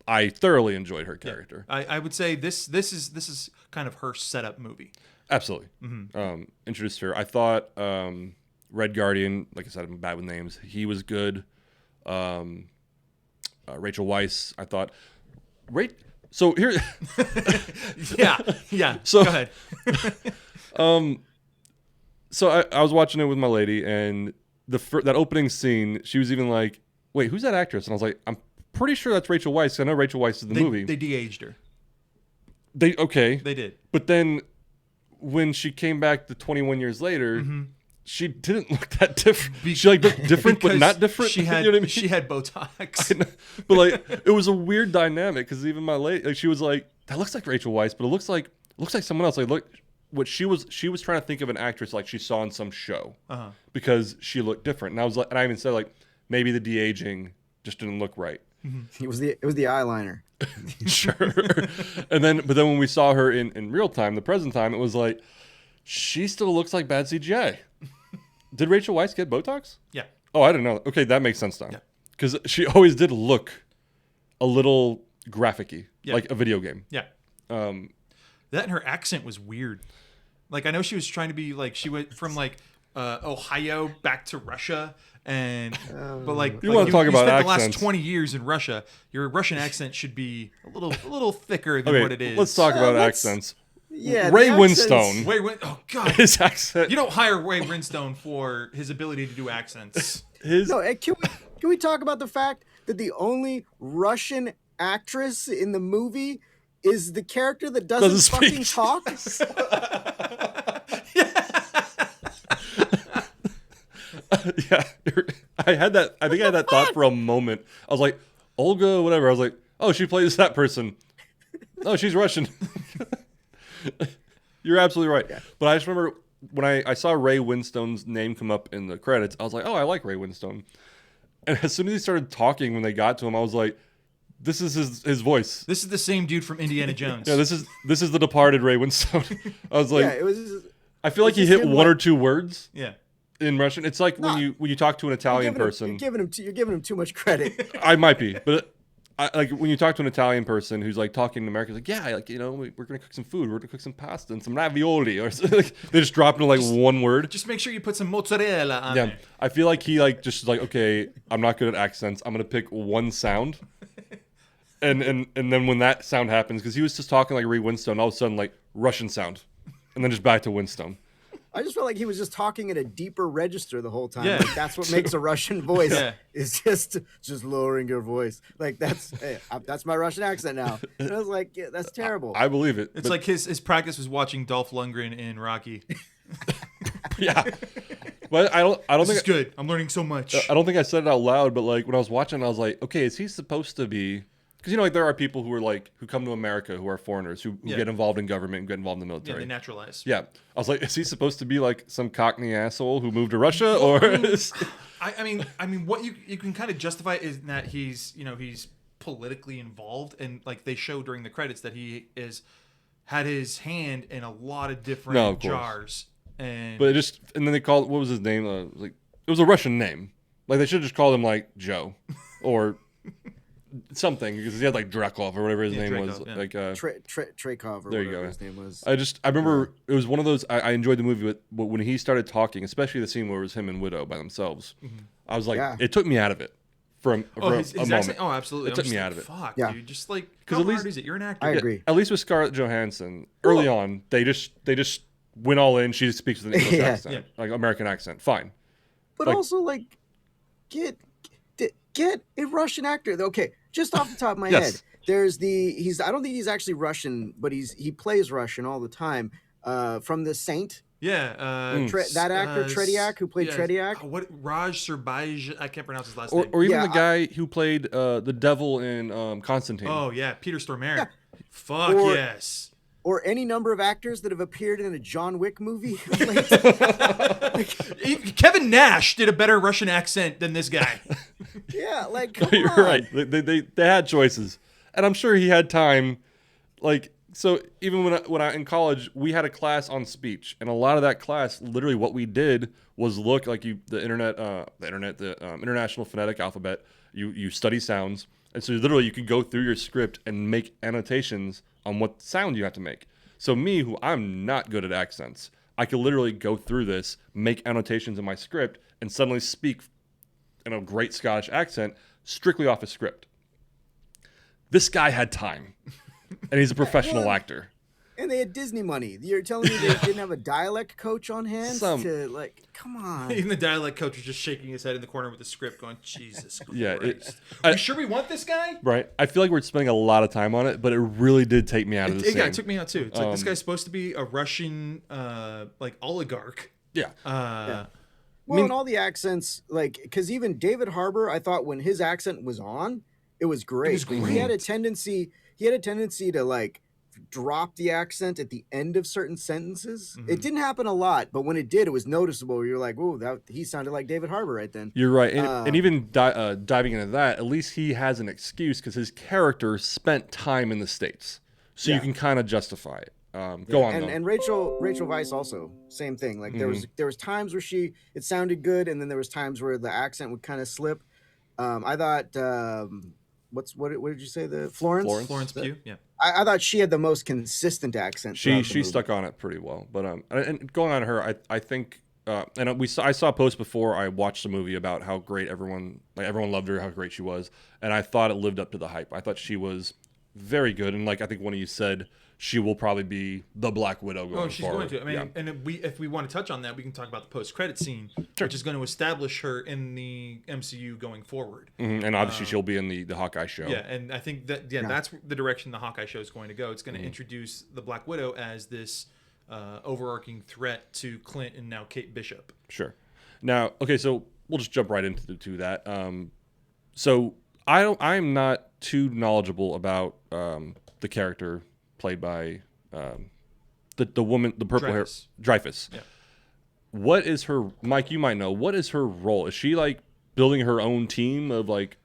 I thoroughly enjoyed her character. I would say this is kind of her setup movie. Absolutely. Introduced her. I thought Red Guardian, like I said, I'm bad with names. He was good. Rachel Weisz, I thought. So here. Yeah. So- Go ahead. So I was watching it with my lady, and that opening scene, she was even like, "Wait, who's that actress?" And I was like, "I'm pretty sure that's Rachel Weisz. I know Rachel Weisz is in the movie." They de-aged her. They They did. but then when she came back 21 years later, she didn't look that different. She like looked different, but Because not different. She had you know what I mean? she had Botox. But like, it was a weird dynamic because even my lady, like, she was like, "That looks like Rachel Weisz, but it looks like someone else." Like, look, what she was trying to think of an actress like she saw in some show because she looked different. And I was like, and I even said like, maybe the de-aging just didn't look right. It was the eyeliner. Sure. But then when we saw her in real time, the present time, it was like, she still looks like bad CGI. Did Rachel Weisz get Botox? Yeah. Oh, I didn't know. Okay, that makes sense now. Yeah. Because she always did look a little graphic-y, like a video game. Yeah. That and her accent was weird. Like, I know she was trying to be like, she went from like Ohio back to Russia, but like You wanna talk you about spent the accents. last 20 years in Russia. Your Russian accent should be a little thicker than what it is. let's talk about let's- accents. Yeah, Ray the accents- Winstone. Oh God! His accent. You don't hire Ray Winstone for his ability to do accents. No, can we talk about the fact that the only Russian actress in the movie is the character that doesn't fucking speak. talk? Yeah, I had that. I think I had that thought for a moment. I was like, Olga, whatever. I was like, oh, she plays that person. Oh, she's Russian. You're absolutely right. Yeah. But I just remember when I saw Ray Winstone's name come up in the credits, I was like, oh, I like Ray Winstone. And as soon as he started talking, when they got to him, I was like, this is his voice. This is the same dude from Indiana Jones. Yeah, this is the departed Ray Winstone. I was like, Yeah, it was. I feel like he just hit him, one like- or two words Yeah. in Russian. It's like when you talk to an Italian person. You're giving him too much credit. I might be, but like when you talk to an Italian person who's like talking to Americans, like, yeah, like, we're gonna cook some food, we're gonna cook some pasta and some ravioli, or like, they just drop into like one word. Just make sure you put some mozzarella on Yeah, there. I feel like he like just like, okay, I'm not good at accents. I'm gonna pick one sound, and then when that sound happens, because he was just talking like Ray Winstone, all of a sudden like Russian sound, and then just back to Winstone. I just felt like he was just talking at a deeper register the whole time. Yeah. Like, that's what makes a Russian voice. Yeah. Is just lowering your voice. Like that's my Russian accent now. And I was like, yeah, that's terrible. I believe it. It's but, like his practice was watching Dolph Lundgren in Rocky. yeah, but I don't This think is good. I'm learning so much. I don't think I said it out loud, but like when I was watching, I was like, okay, is he supposed to be? Because like there are people who come to America who are foreigners who Yeah. get involved in government and get involved in the Yeah, military. they naturalize. Yeah, I was like, is he supposed to be like some Cockney asshole who moved to Russia, or? I mean, what you can kind of justify is that he's politically involved, and like they show during the credits that he had his hand in a lot of different No, of course. jars. And But and then they called, what was his name? Like it was a Russian name. Like they should have just called him like Joe, or something, because he had like Drakov or whatever his name was. Drakov, yeah. Like Traykov or there you whatever go. his name was. I remember it was one of those. I enjoyed the movie, but when he started talking, especially the scene where it was him and Widow by themselves, I was like, it took me out of it for a his moment. accent? Oh, absolutely. It took me out of it. Fuck, Yeah. dude. Just like, 'Cause how at least- hard is it? You're an actor. I Yeah, agree. at least with Scarlett Johansson, early on, they just went all in. She speaks with an English Yeah. accent, like American accent. Fine. But Like- also, like, get a Russian actor. Okay, just off the top of my Yes. head, there's I don't think he's actually Russian, but he plays Russian all the time. From The Saint, Yeah, that actor Tretiak, who played Tretiak. What Raj Surbaj? I can't pronounce his last Or, name. or even Yeah, the guy who played the devil in Constantine. Oh yeah, Peter Stormare. Yeah. Fuck Or- yes. Or any number of actors that have appeared in a John Wick movie. Kevin Nash did a better Russian accent than this guy. Yeah, like come You're on. right. They had choices, and I'm sure he had time. Like so, even when I in college, we had a class on speech, and a lot of that class, literally, what we did was look like the International Phonetic Alphabet. You study sounds, and so literally you could go through your script and make annotations on what sound you have to make. So me, who I'm not good at accents, I could literally go through this, make annotations in my script, and suddenly speak in a great Scottish accent strictly off a script. This guy had time, and he's a professional actor. And they had Disney money. You're telling me they didn't have a dialect coach on hand to like? Come on. Even the dialect coach was just shaking his head in the corner with the script, going, "Jesus Christ! Yeah, You sure we want this guy?" Right. I feel like we're spending a lot of time on it, but it really did take me out of the scene. Yeah, it took me out too. It's like this guy's supposed to be a Russian, like oligarch. Yeah. Well, and all the accents, like, because even David Harbour, I thought when his accent was on, it was great. It was But great. He had a tendency to like drop the accent at the end of certain sentences. Mm-hmm. It didn't happen a lot, but when it did, it was noticeable. You're like, "Oh, he sounded like David Harbour right then." You're right. And even diving into that, at least he has an excuse because his character spent time in the States. So you can kind of justify it. Go on, though. And Rachel Weisz also same thing. Like there was times where it sounded good, and then there was times where the accent would kind of slip. I thought what did you say, the Florence Pugh. Yeah. I thought she had the most consistent accent. She stuck on it pretty well. But and going on her, I think I saw a post before I watched the movie about how great everyone loved her, how great she was, and I thought it lived up to the hype. I thought she was very good, and like I think one of you said, she will probably be the Black Widow going She's forward. going to. I mean, and if we want to touch on that, we can talk about the post-credit scene, which is going to establish her in the MCU going forward. Mm-hmm. And obviously she'll be in the Hawkeye show. Yeah, and I think that's the direction the Hawkeye show is going to go. It's going to introduce the Black Widow as this overarching threat to Clint and now Kate Bishop. Sure. Now, okay, so we'll just jump right into that. So I'm not too knowledgeable about the character played by the woman, the purple hair, Dreyfus. Yeah. What is her, Mike? You might know. What is her role? Is she like building her own team of like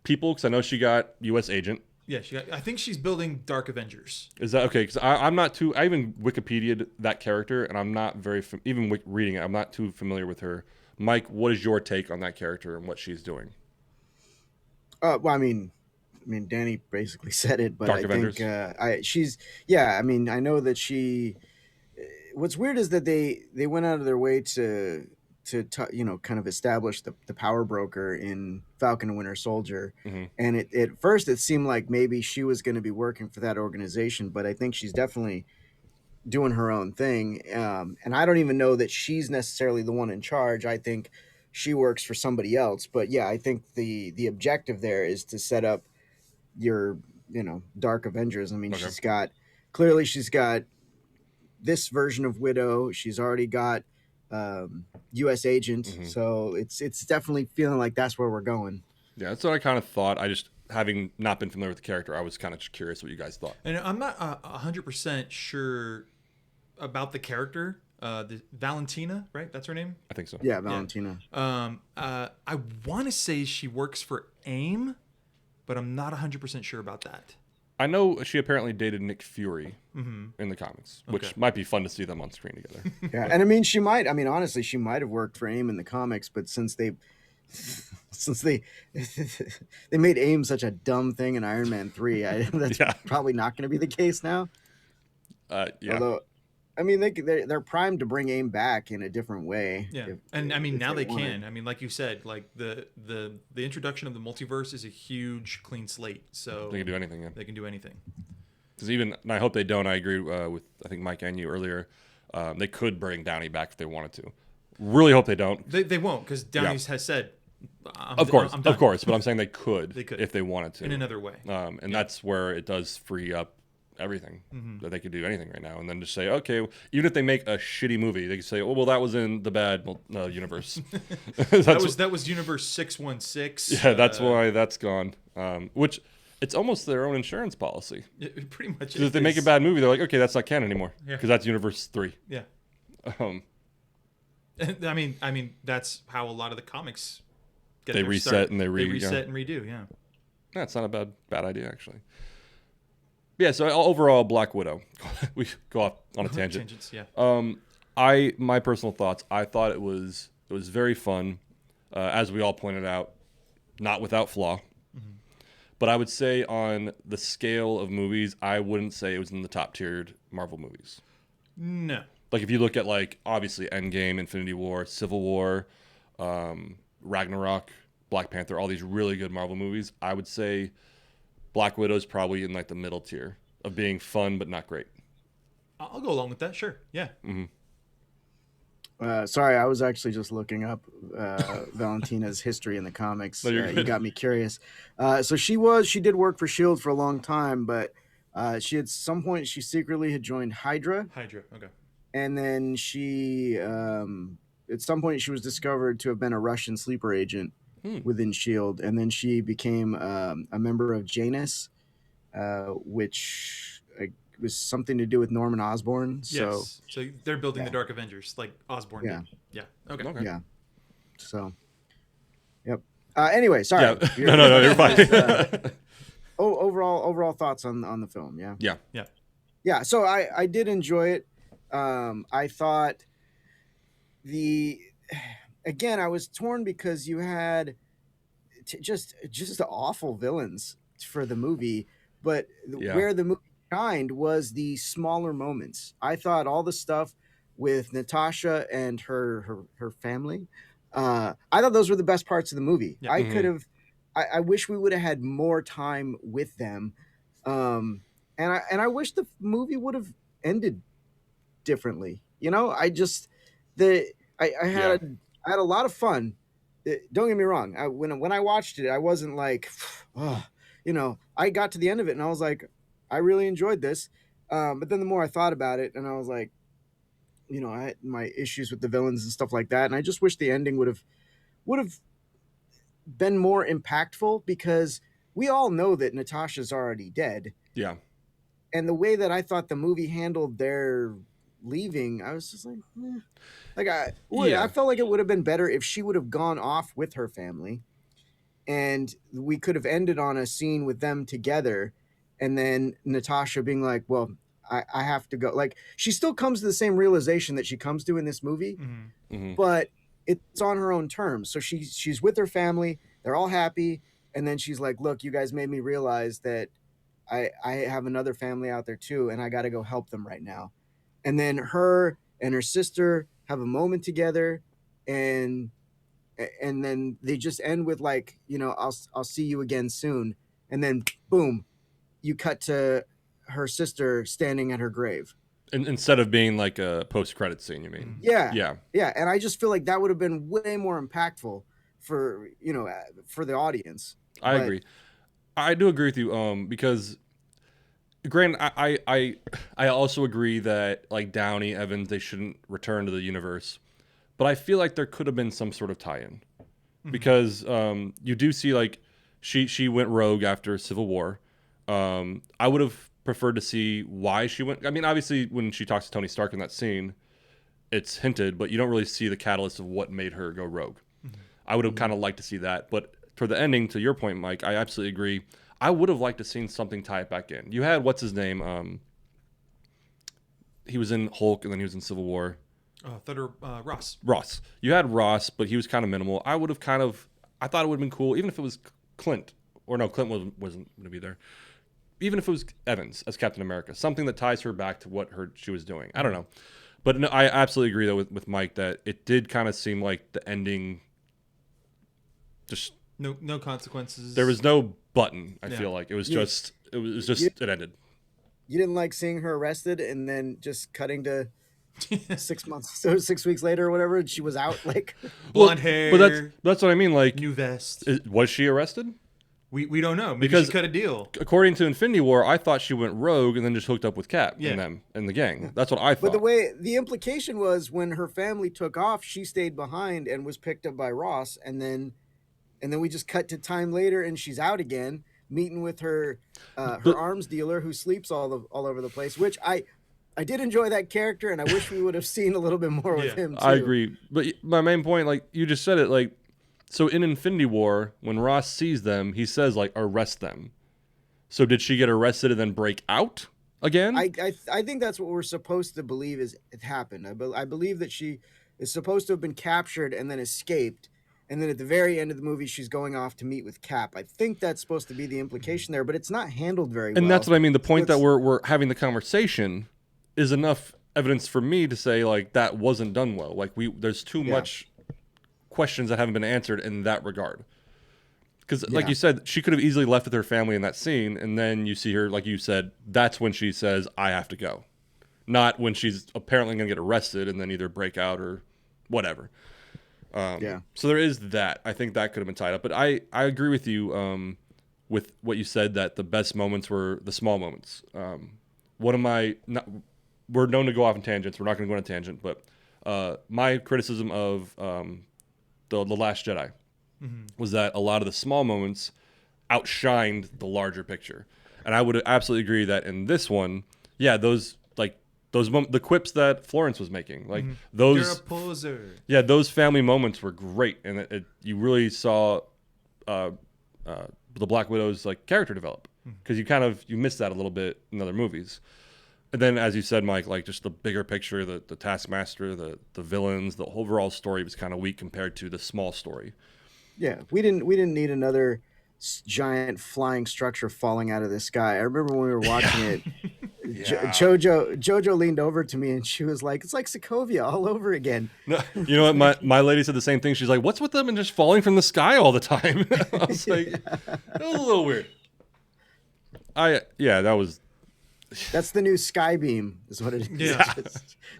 people? Because I know she got U.S. Agent. Yeah, I think she's building Dark Avengers. Is that okay? Because I'm not too. I even Wikipedia'd that character, and I'm not very even reading it. I'm not too familiar with her. Mike, what is your take on that character and what she's doing? Well, I mean, Danny basically said it, but Dark I Avengers. think I mean, I know that she. What's weird is that they went out of their way to kind of establish the power broker in Falcon and Winter Soldier, and at first it seemed like maybe she was going to be working for that organization, but I think she's definitely doing her own thing, and I don't even know that she's necessarily the one in charge. I think she works for somebody else, but yeah, I think the objective there is to set up your Dark Avengers. I mean, Okay. she's got this version of Widow. She's already got U.S. Agent, so it's definitely feeling like that's where we're going. Yeah, that's what I kind of thought. I just, having not been familiar with the character, I was kind of just curious what you guys thought. And I'm not 100% sure about the character. The Valentina, right? That's her name? I think so. Yeah, Valentina. I want to say she works for AIM, but I'm not 100% sure about that. I know she apparently dated Nick Fury in the comics, which might be fun to see them on screen together. Yeah, and I mean, honestly, she might have worked for AIM in the comics, but since they made AIM such a dumb thing in Iron Man 3, that's probably not going to be the case now. Yeah. Although, I mean, they're primed to bring AIM back in a different way. Yeah, I mean, now they can. I mean, like you said, like the introduction of the multiverse is a huge clean slate. So They can do anything, yeah. They can do anything. Because even, and I hope they don't, I agree with, I think, Mike and you earlier. They could bring Downey back if they wanted to. Really hope they don't. They won't, because Downey has said, of course, but I'm saying they could if they wanted to in another way. And that's where it does free up everything that they could do anything right now, and then just say, okay, even if they make a shitty movie, they could say, oh well, that was in the bad universe. that was Universe 616. Yeah, that's why that's gone. Which it's almost their own insurance policy. It pretty much. If they make a bad movie, they're like, okay, that's not canon anymore because that's Universe 3. Yeah. I mean, that's how a lot of the comics get they their reset start. and they reset and redo. Yeah. That's not a bad idea actually. Yeah, so overall, Black Widow. We go off on a tangent. Tangents, yeah. My personal thoughts. I thought it was very fun, as we all pointed out, not without flaw. Mm-hmm. But I would say on the scale of movies, I wouldn't say it was in the top tiered Marvel movies. No. Like if you look at obviously Endgame, Infinity War, Civil War, Ragnarok, Black Panther, all these really good Marvel movies, I would say Black Widow's probably in the middle tier of being fun but not great. I'll go along with that. Sure. Yeah. Mm-hmm. Sorry, I was actually just looking up Valentina's history in the comics. You got me curious. So she did work for S.H.I.E.L.D. for a long time, but she at some point she secretly had joined Hydra. Okay. And then she at some point she was discovered to have been a Russian sleeper agent within S.H.I.E.L.D. And then she became a member of Janus, which was something to do with Norman Osborn. Yes. So they're building the Dark Avengers like Osborn did. Yeah. Okay. Yeah. So, yep. Anyway, sorry. Yeah. No, you're fine. Overall thoughts on the film. Yeah. So I did enjoy it. I thought again, I was torn because you had just awful villains for the movie, but where the movie shined was the smaller moments. I thought all the stuff with Natasha and her family, I thought those were the best parts of the movie. Yeah. I wish we would have had more time with them, and I wish the movie would have ended differently. I had a lot of fun. Don't get me wrong. When I watched it, I wasn't like, oh, I got to the end of it and I was like, I really enjoyed this. But then the more I thought about it, and I was like, I had my issues with the villains and stuff like that, and I just wish the ending would have been more impactful, because we all know that Natasha's already dead. Yeah. And the way that I thought the movie handled their leaving, I was just like, I felt like it would have been better if she would have gone off with her family and we could have ended on a scene with them together, and then Natasha being like, well, I have to go. Like, she still comes to the same realization that she comes to in this movie, but it's on her own terms. So she's with her family, they're all happy, and then she's like, look, you guys made me realize that I have another family out there too, and I got to go help them right now. And then her and her sister have a moment together, and then they just end with like, I'll see you again soon. And then boom, you cut to her sister standing at her grave. And instead of being like a post-credit scene, you mean? Yeah. And I just feel like that would have been way more impactful for the audience. I agree. I do agree with you, because granted, I also agree that like Downey, Evans, they shouldn't return to the universe, but I feel like there could have been some sort of tie-in, because you do see like she went rogue after Civil War. I would have preferred to see why she went. I mean, obviously, when she talks to Tony Stark in that scene, it's hinted, but you don't really see the catalyst of what made her go rogue. I would have kind of liked to see that, but for the ending, to your point, Mike, I absolutely agree. I would have liked to seen something tie it back in. You had what's his name? He was in Hulk and then he was in Civil War. Ross. Ross. You had Ross, but he was kind of minimal. I thought it would have been cool, even if it was Clint. Or no, Clint wasn't going to be there. Even if it was Evans as Captain America, something that ties her back to what she was doing. I don't know. But no, I absolutely agree though with Mike that it did kind of seem like the ending just no consequences. There was no button. I feel like it was it ended. You didn't like seeing her arrested and then just cutting to 6 months, so 6 weeks later or whatever, and she was out. Like, Blonde hair. But that's what I mean. Like, new vest. was she arrested? We don't know. Maybe Because she cut a deal. According to Infinity War, I thought she went rogue and then just hooked up with Cap and them and the gang. That's what I thought. but the implication was when her family took off, she stayed behind and was picked up by Ross, and then we just cut to time later, and she's out again, meeting with her arms dealer who sleeps all over the place. Which I did enjoy that character, and I wish we would have seen a little bit more with him too. I agree, but my main point, like you just said it, like. So in Infinity War, when Ross sees them, he says, like, arrest them. So did she get arrested and then break out again? I think that's what we're supposed to believe it happened. I believe that she is supposed to have been captured and then escaped. And then at the very end of the movie, she's going off to meet with Cap. I think that's supposed to be the implication there, but it's not handled very well. And that's what I mean. The point that we're having the conversation is enough evidence for me to say, like, that wasn't done well. Like, there's too much questions that haven't been answered in that regard, because like you said, she could have easily left with her family in that scene, and then you see her, like you said, that's when she says, I have to go, not when she's apparently gonna get arrested and then either break out or whatever. So there is that. I think that could have been tied up, but I agree with you with what you said, that the best moments were the small moments. We're known to go off on tangents. We're not going to go on a tangent, but my criticism of the Last Jedi was that a lot of the small moments outshined the larger picture, and I would absolutely agree that in this one, the quips that Florence was making, like those, you're a poser. Yeah, those family moments were great, and you really saw the Black Widow's like character develop, because you missed that a little bit in other movies. And then, as you said, Mike, like just the bigger picture, the Taskmaster, the villains, the overall story was kind of weak compared to the small story. Yeah, we didn't need another giant flying structure falling out of the sky. I remember when we were watching it, Jojo leaned over to me and she was like, "It's like Sokovia all over again." No, you know what? My lady said the same thing. She's like, "What's with them and just falling from the sky all the time?" I was like, that was a little weird. That was. That's the new sky beam, is what it is. Yeah.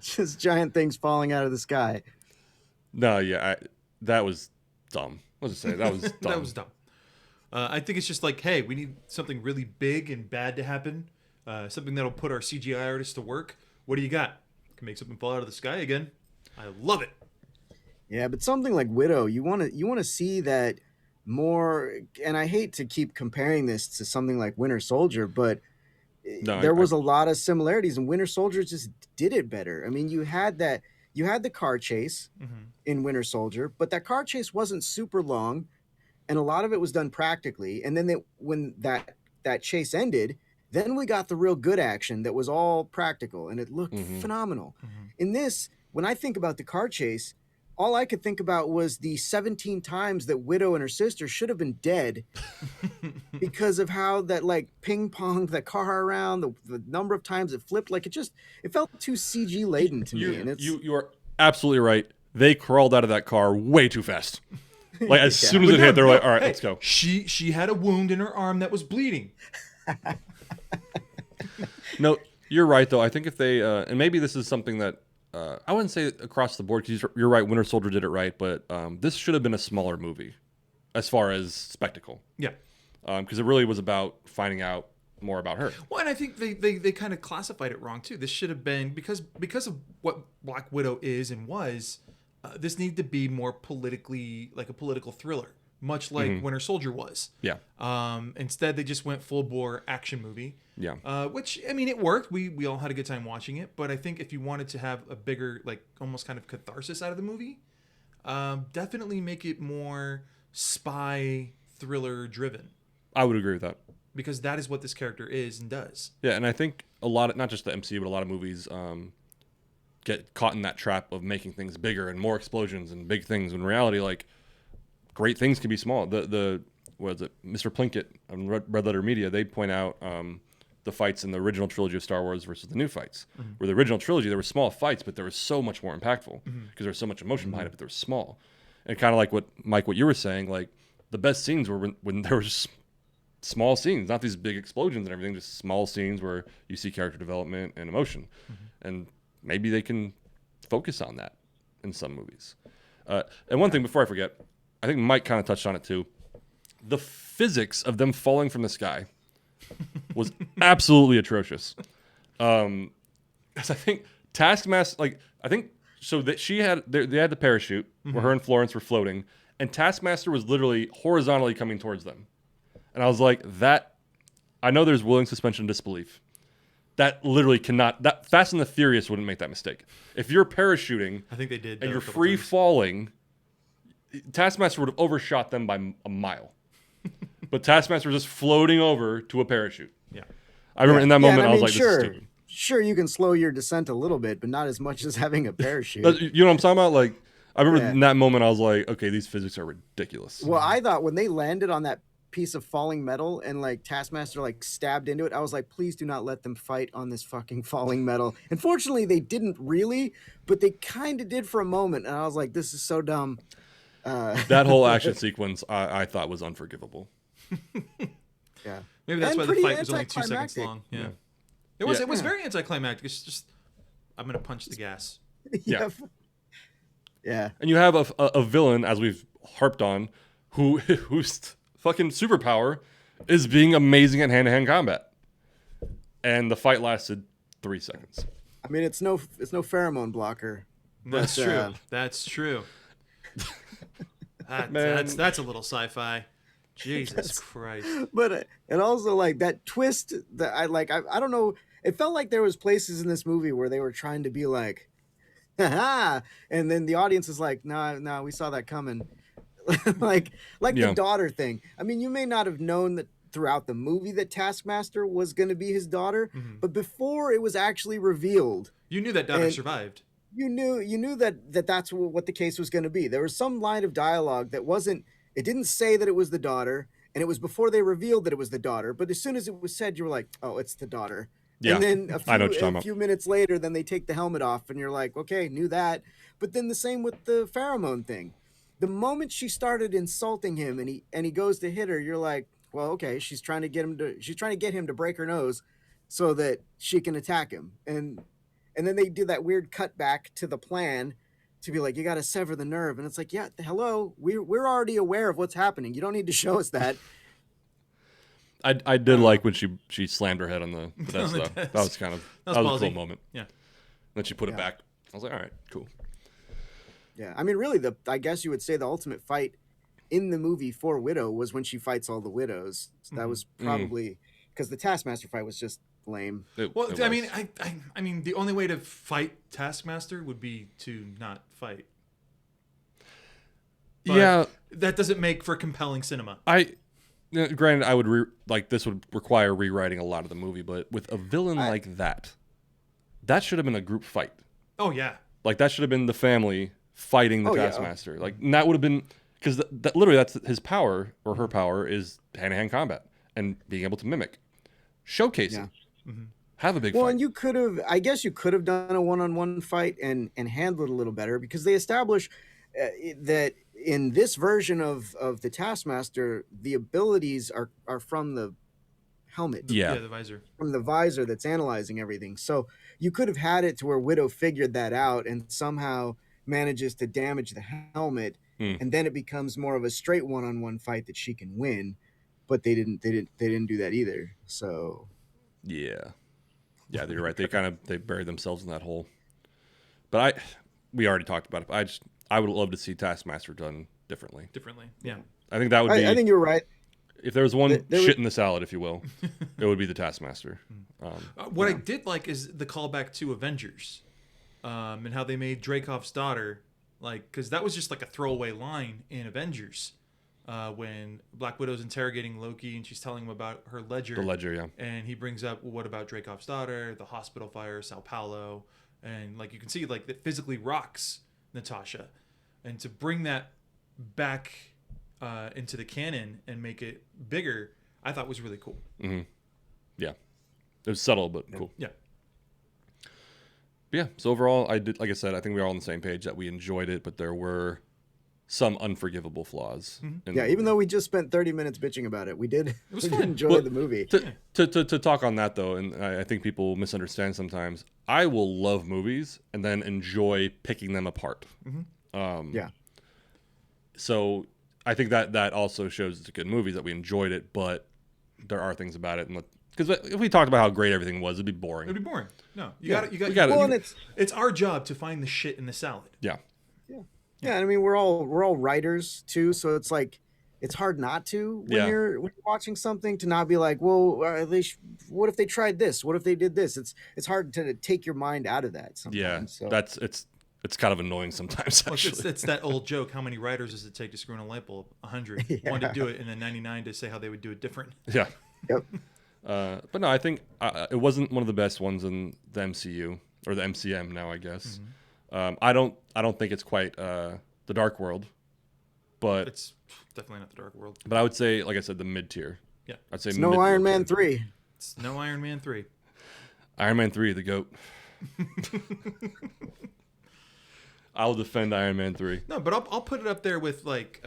just giant things falling out of the sky. No, that was dumb. Let's just say that was dumb. That was dumb. I think it's just like, hey, we need something really big and bad to happen. Something that'll put our CGI artists to work. What do you got? Can make something fall out of the sky again. I love it. Yeah, but something like Widow, you want to see that more. And I hate to keep comparing this to something like Winter Soldier, but there was a lot of similarities, and Winter Soldier just did it better. I mean, you had the car chase in Winter Soldier, but that car chase wasn't super long, and a lot of it was done practically. And then when that chase ended, then we got the real good action that was all practical, and it looked phenomenal. In this, when I think about the car chase, all I could think about was the 17 times that Widow and her sister should have been dead because of how that like ping ponged the car around, the number of times it flipped. Like it felt too CG laden to me. And you are absolutely right. They crawled out of that car way too fast. Like as soon as it hit, they're like, "All right, let's go." She had a wound in her arm that was bleeding. No, you're right though. I think if they and maybe this is something that. I wouldn't say across the board, because you're right, Winter Soldier did it right, but this should have been a smaller movie as far as spectacle. Yeah. Because it really was about finding out more about her. Well, and I think they kind of classified it wrong, too. This should have been, because of what Black Widow is and was, this needed to be more politically, like a political thriller, much like Winter Soldier was. Yeah. Instead, they just went full-bore action movie. Yeah. Which, I mean, it worked. We all had a good time watching it. But I think if you wanted to have a bigger, like, almost kind of catharsis out of the movie, definitely make it more spy thriller driven. I would agree with that. Because that is what this character is and does. Yeah, and I think a lot of, not just the MCU, but a lot of movies get caught in that trap of making things bigger and more explosions and big things. In reality, like, great things can be small. What is it? Mr. Plinkett on Red Letter Media, they point out the fights in the original trilogy of Star Wars versus the new fights. Where the original trilogy, there were small fights, but they were so much more impactful because there was so much emotion behind it, but they were small. And kind of like what you were saying, like the best scenes were when there was small scenes, not these big explosions and everything, just small scenes where you see character development and emotion. And maybe they can focus on that in some movies. And one thing before I forget, I think Mike kind of touched on it too. The physics of them falling from the sky was absolutely atrocious. Because I think Taskmaster, so that they had the parachute where her and Florence were floating, and Taskmaster was literally horizontally coming towards them. And I was like, I know there's willing suspension of disbelief. That literally cannot. That Fast and the Furious wouldn't make that mistake. If you're parachuting, I think they did, and you're free falling, Taskmaster would have overshot them by a mile. But Taskmaster was just floating over to a parachute. Yeah, I remember in that moment, I was like, sure, "This is stupid." Sure, you can slow your descent a little bit, but not as much as having a parachute. You know what I'm talking about? Like, I remember in that moment, I was like, "Okay, these physics are ridiculous." Well, I thought when they landed on that piece of falling metal and like Taskmaster like stabbed into it, I was like, please do not let them fight on this fucking falling metal. Unfortunately, they didn't really, but they kind of did for a moment, and I was like, this is so dumb. That whole action sequence, I thought was unforgivable. Yeah, maybe that's why the fight was only 2 seconds long. Yeah. It was very anticlimactic. It's just, I'm gonna punch the gas. Yeah. And you have a villain, as we've harped on, whose fucking superpower is being amazing at hand-to-hand combat, and the fight lasted 3 seconds. I mean, it's no pheromone blocker. That's true. That's true. That's a little sci-fi. Jesus Christ. But and also like that twist that I don't know. It felt like there was places in this movie where they were trying to be like, haha, and then the audience is like, nah, we saw that coming. like the daughter thing. I mean, you may not have known that throughout the movie that Taskmaster was going to be his daughter, but before it was actually revealed, you knew that daughter survived. You knew that's what the case was going to be. There was some line of dialogue that wasn't. It didn't say that it was the daughter, and it was before they revealed that it was the daughter. But as soon as it was said, you were like, "Oh, it's the daughter." Yeah, and then a few minutes later, then they take the helmet off, and you're like, "Okay, knew that." But then the same with the pheromone thing. The moment she started insulting him, and he goes to hit her, you're like, "Well, okay, she's trying to get him to break her nose, so that she can attack him." And then they do that weird cutback to the plan. To be like, you got to sever the nerve, and it's like, yeah, hello, we're already aware of what's happening. You don't need to show us that. I did like when she slammed her head on the desk, though. That was kind of that was a cool moment. Yeah. Then she put it back. I was like, all right, cool. Yeah, I mean, really, I guess you would say the ultimate fight in the movie for Widow was when she fights all the widows. So that was probably because the Taskmaster fight was just lame. I mean, the only way to fight Taskmaster would be to not fight. But that doesn't make for compelling cinema. Granted, I would this would require rewriting a lot of the movie, but with a villain like that should have been a group fight. Oh yeah, like that should have been the family fighting the Taskmaster. Like and that would have been because that literally that's his power or her power is hand-to-hand combat and being able to mimic, showcasing. Have a big fight. And you could have, I guess you could have done a one-on-one fight and handled it a little better because they establish that in this version of the Taskmaster, the abilities are from the helmet. Yeah, the visor. From the visor that's analyzing everything. So you could have had it to where Widow figured that out and somehow manages to damage the helmet, and then it becomes more of a straight one-on-one fight that she can win. But they didn't do that either. So yeah, you're right. They buried themselves in that hole. But we already talked about it. I would love to see Taskmaster done differently. Yeah. I think that would be. I think you're right. If there was one shit in the salad, if you will, it would be the Taskmaster. What I did like is the callback to Avengers, and how they made Dreykov's daughter, because that was just like a throwaway line in Avengers. When Black Widow's interrogating Loki and she's telling him about her ledger. The ledger, yeah. And he brings up, well, what about Dreykov's daughter, the hospital fire, Sao Paulo? And you can see that physically rocks Natasha. And to bring that back into the canon and make it bigger, I thought was really cool. Mm-hmm. Yeah. It was subtle, but cool. Yeah. But yeah, so overall, like I said, I think we were all on the same page that we enjoyed it, but there were some unforgivable flaws. in the Even movie. though we just spent 30 minutes bitching about it, we did enjoy Well, the movie. To talk on that though, and I think people misunderstand sometimes. I will love movies and then enjoy picking them apart. Yeah. So I think that also shows it's a good movie that we enjoyed it, but there are things about it, because if we talked about how great everything was, it'd be boring. It'd be boring. No, you Yeah. got you We got. gotta- Well, It's our job to find the shit in the salad. Yeah. Yeah, I mean we're all writers too, so it's like it's hard not to when Yeah. you're watching something to not be like, well, what if they tried this? What if they did this? It's hard to take your mind out of that sometimes. Yeah. So. It's kind of annoying sometimes. Look, Actually, it's that old joke. How many writers does it take to screw in a light bulb? 100. One to do it, and then 99 to say how they would do it different. yeah. Yep. But no, I think it wasn't one of the best ones in the MCU or the MCM now, I guess. I don't think it's quite the Dark World, but It's definitely not the Dark World. I would say, like I said, the mid tier. Yeah. I'd say It's no mid- Iron Man tier. 3. It's no Iron Man 3. Iron Man 3, the GOAT. I'll defend Iron Man 3. No, but I'll put it up there with like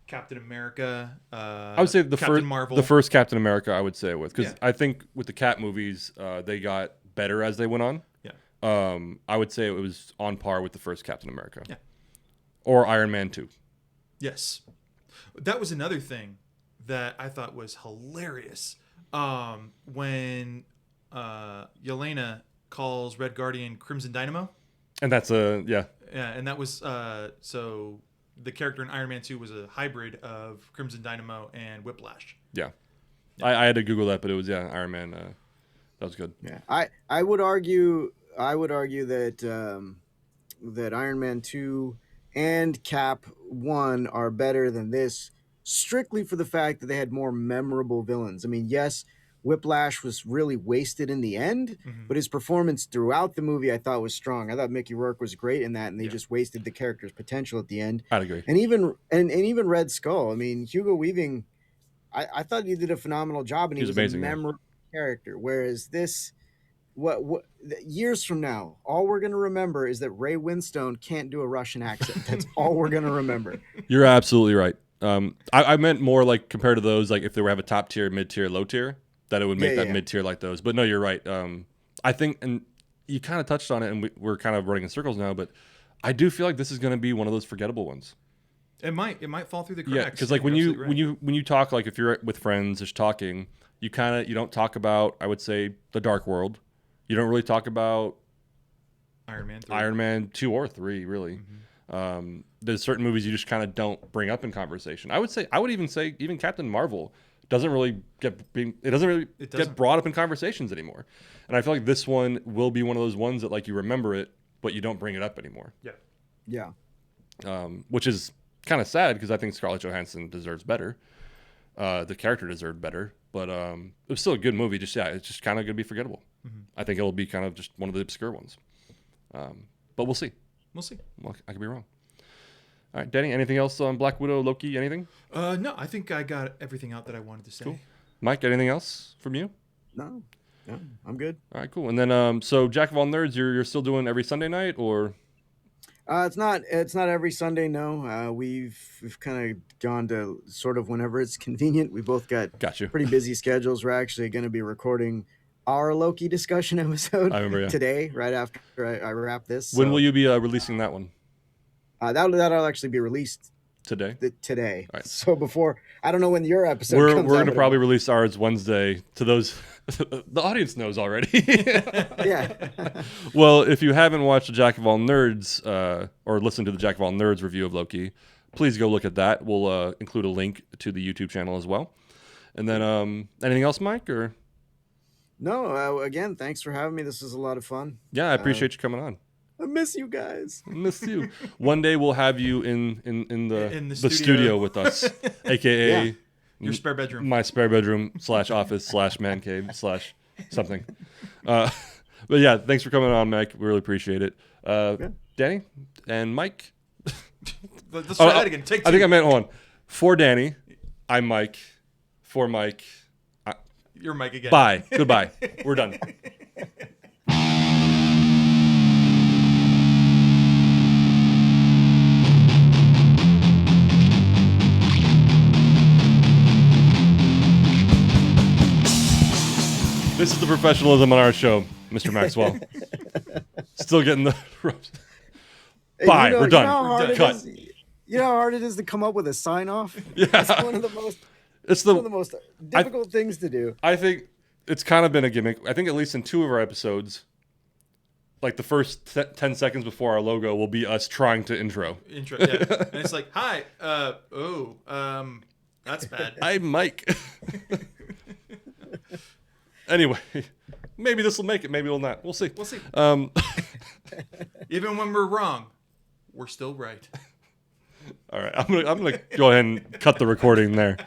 Captain America. I would say Captain Marvel. the first Captain America. I would say it with, because Yeah. I think with the Cap movies, they got better as they went on. Yeah. I would say it was on par with the first Captain America. Yeah. Or Iron Man 2. Yes. That was another thing that I thought was hilarious. When Yelena calls Red Guardian Crimson Dynamo. And that's Yeah, and that was so the character in Iron Man 2 was a hybrid of Crimson Dynamo and Whiplash. yeah. I had to Google that, but it was Iron Man. That was good. Yeah. I would argue that that Iron Man 2 and Cap 1 are better than this, strictly for the fact that they had more memorable villains. I mean, yes, Whiplash was really wasted in the end, but his performance throughout the movie I thought was strong. I thought Mickey Rourke was great in that, and they just wasted the character's potential at the end. I'd agree. And even Red Skull. I mean, Hugo Weaving, I thought he did a phenomenal job, and he was amazing, a yeah. memorable character. Whereas this, what years from now, all we're gonna remember is that Ray Winstone can't do a Russian accent. That's all we're gonna remember. You're absolutely right. I meant more like compared to those, like if they were have a top tier, mid tier, low tier, that it would make that mid tier like those. But no, you're right. I think, and you kind of touched on it, and we're kind of running in circles now, but I do feel like this is going to be one of those forgettable ones. It might fall through the cracks. Yeah, because like when you talk, like if you're with friends just talking, you don't talk about, I would say, the Dark World. You don't really talk about Iron Man 2 or 3, really. There's certain movies you just kind of don't bring up in conversation. I would even say even Captain Marvel doesn't really get brought up in conversations anymore. And I feel like this one will be one of those ones that like you remember it, but you don't bring it up anymore. Yeah. Which is kind of sad because I think Scarlett Johansson deserves better. The character deserved better, but it was still a good movie. It's just kind of going to be forgettable. I think it'll be kind of just one of the obscure ones. But we'll see. Well, I could be wrong. All right, Danny, anything else on Black Widow, Loki, anything? No, I think I got everything out that I wanted to say. Cool. Mike, anything else from you? No, I'm good. All right, cool. And then, so Jack of all nerds, you're still doing every Sunday night, or? It's not every Sunday. No, we've kind of gone to sort of whenever it's convenient. We both got pretty busy schedules. We're actually going to be recording our Loki discussion episode today, right after I wrap this. When will you be releasing that one? That'll actually be released today. Today. Right. So before, I don't know when your episode we're comes out. We're going to probably release ours Wednesday. To those, the audience knows already. Yeah. Well, if you haven't watched the Jack of all nerds or listened to the Jack of all nerds review of Loki, please go look at that. We'll include a link to the YouTube channel as well. And then anything else, Mike? Or no? Again, thanks for having me. This was a lot of fun. Yeah, I appreciate you coming on. I miss you guys. I miss you. One day we'll have you in the studio with us, aka your spare bedroom, my spare bedroom / office / man cave / something. But yeah, thanks for coming on, Mike. We really appreciate it. Danny and Mike. Let's try that again. Take two. I think I meant hold on. For Danny, I'm Mike. For Mike, you're Mike again. Bye. Goodbye. We're done. This is the professionalism on our show, Mr. Maxwell. Still getting the ropes. Hey, Bye. We're done. You know how hard it Cut. is? You know how hard it is to come up with a sign off? Yeah. It's one of the most difficult things to do. I think it's kind of been a gimmick. I think at least in 2 of our episodes, like the first 10 seconds before our logo will be us trying to intro. Yeah. And it's like, hi, that's bad. I'm Mike. Anyway, maybe this will make it. Maybe it'll not. We'll see. We'll see. Even when we're wrong, we're still right. All right. I'm gonna go ahead and cut the recording there.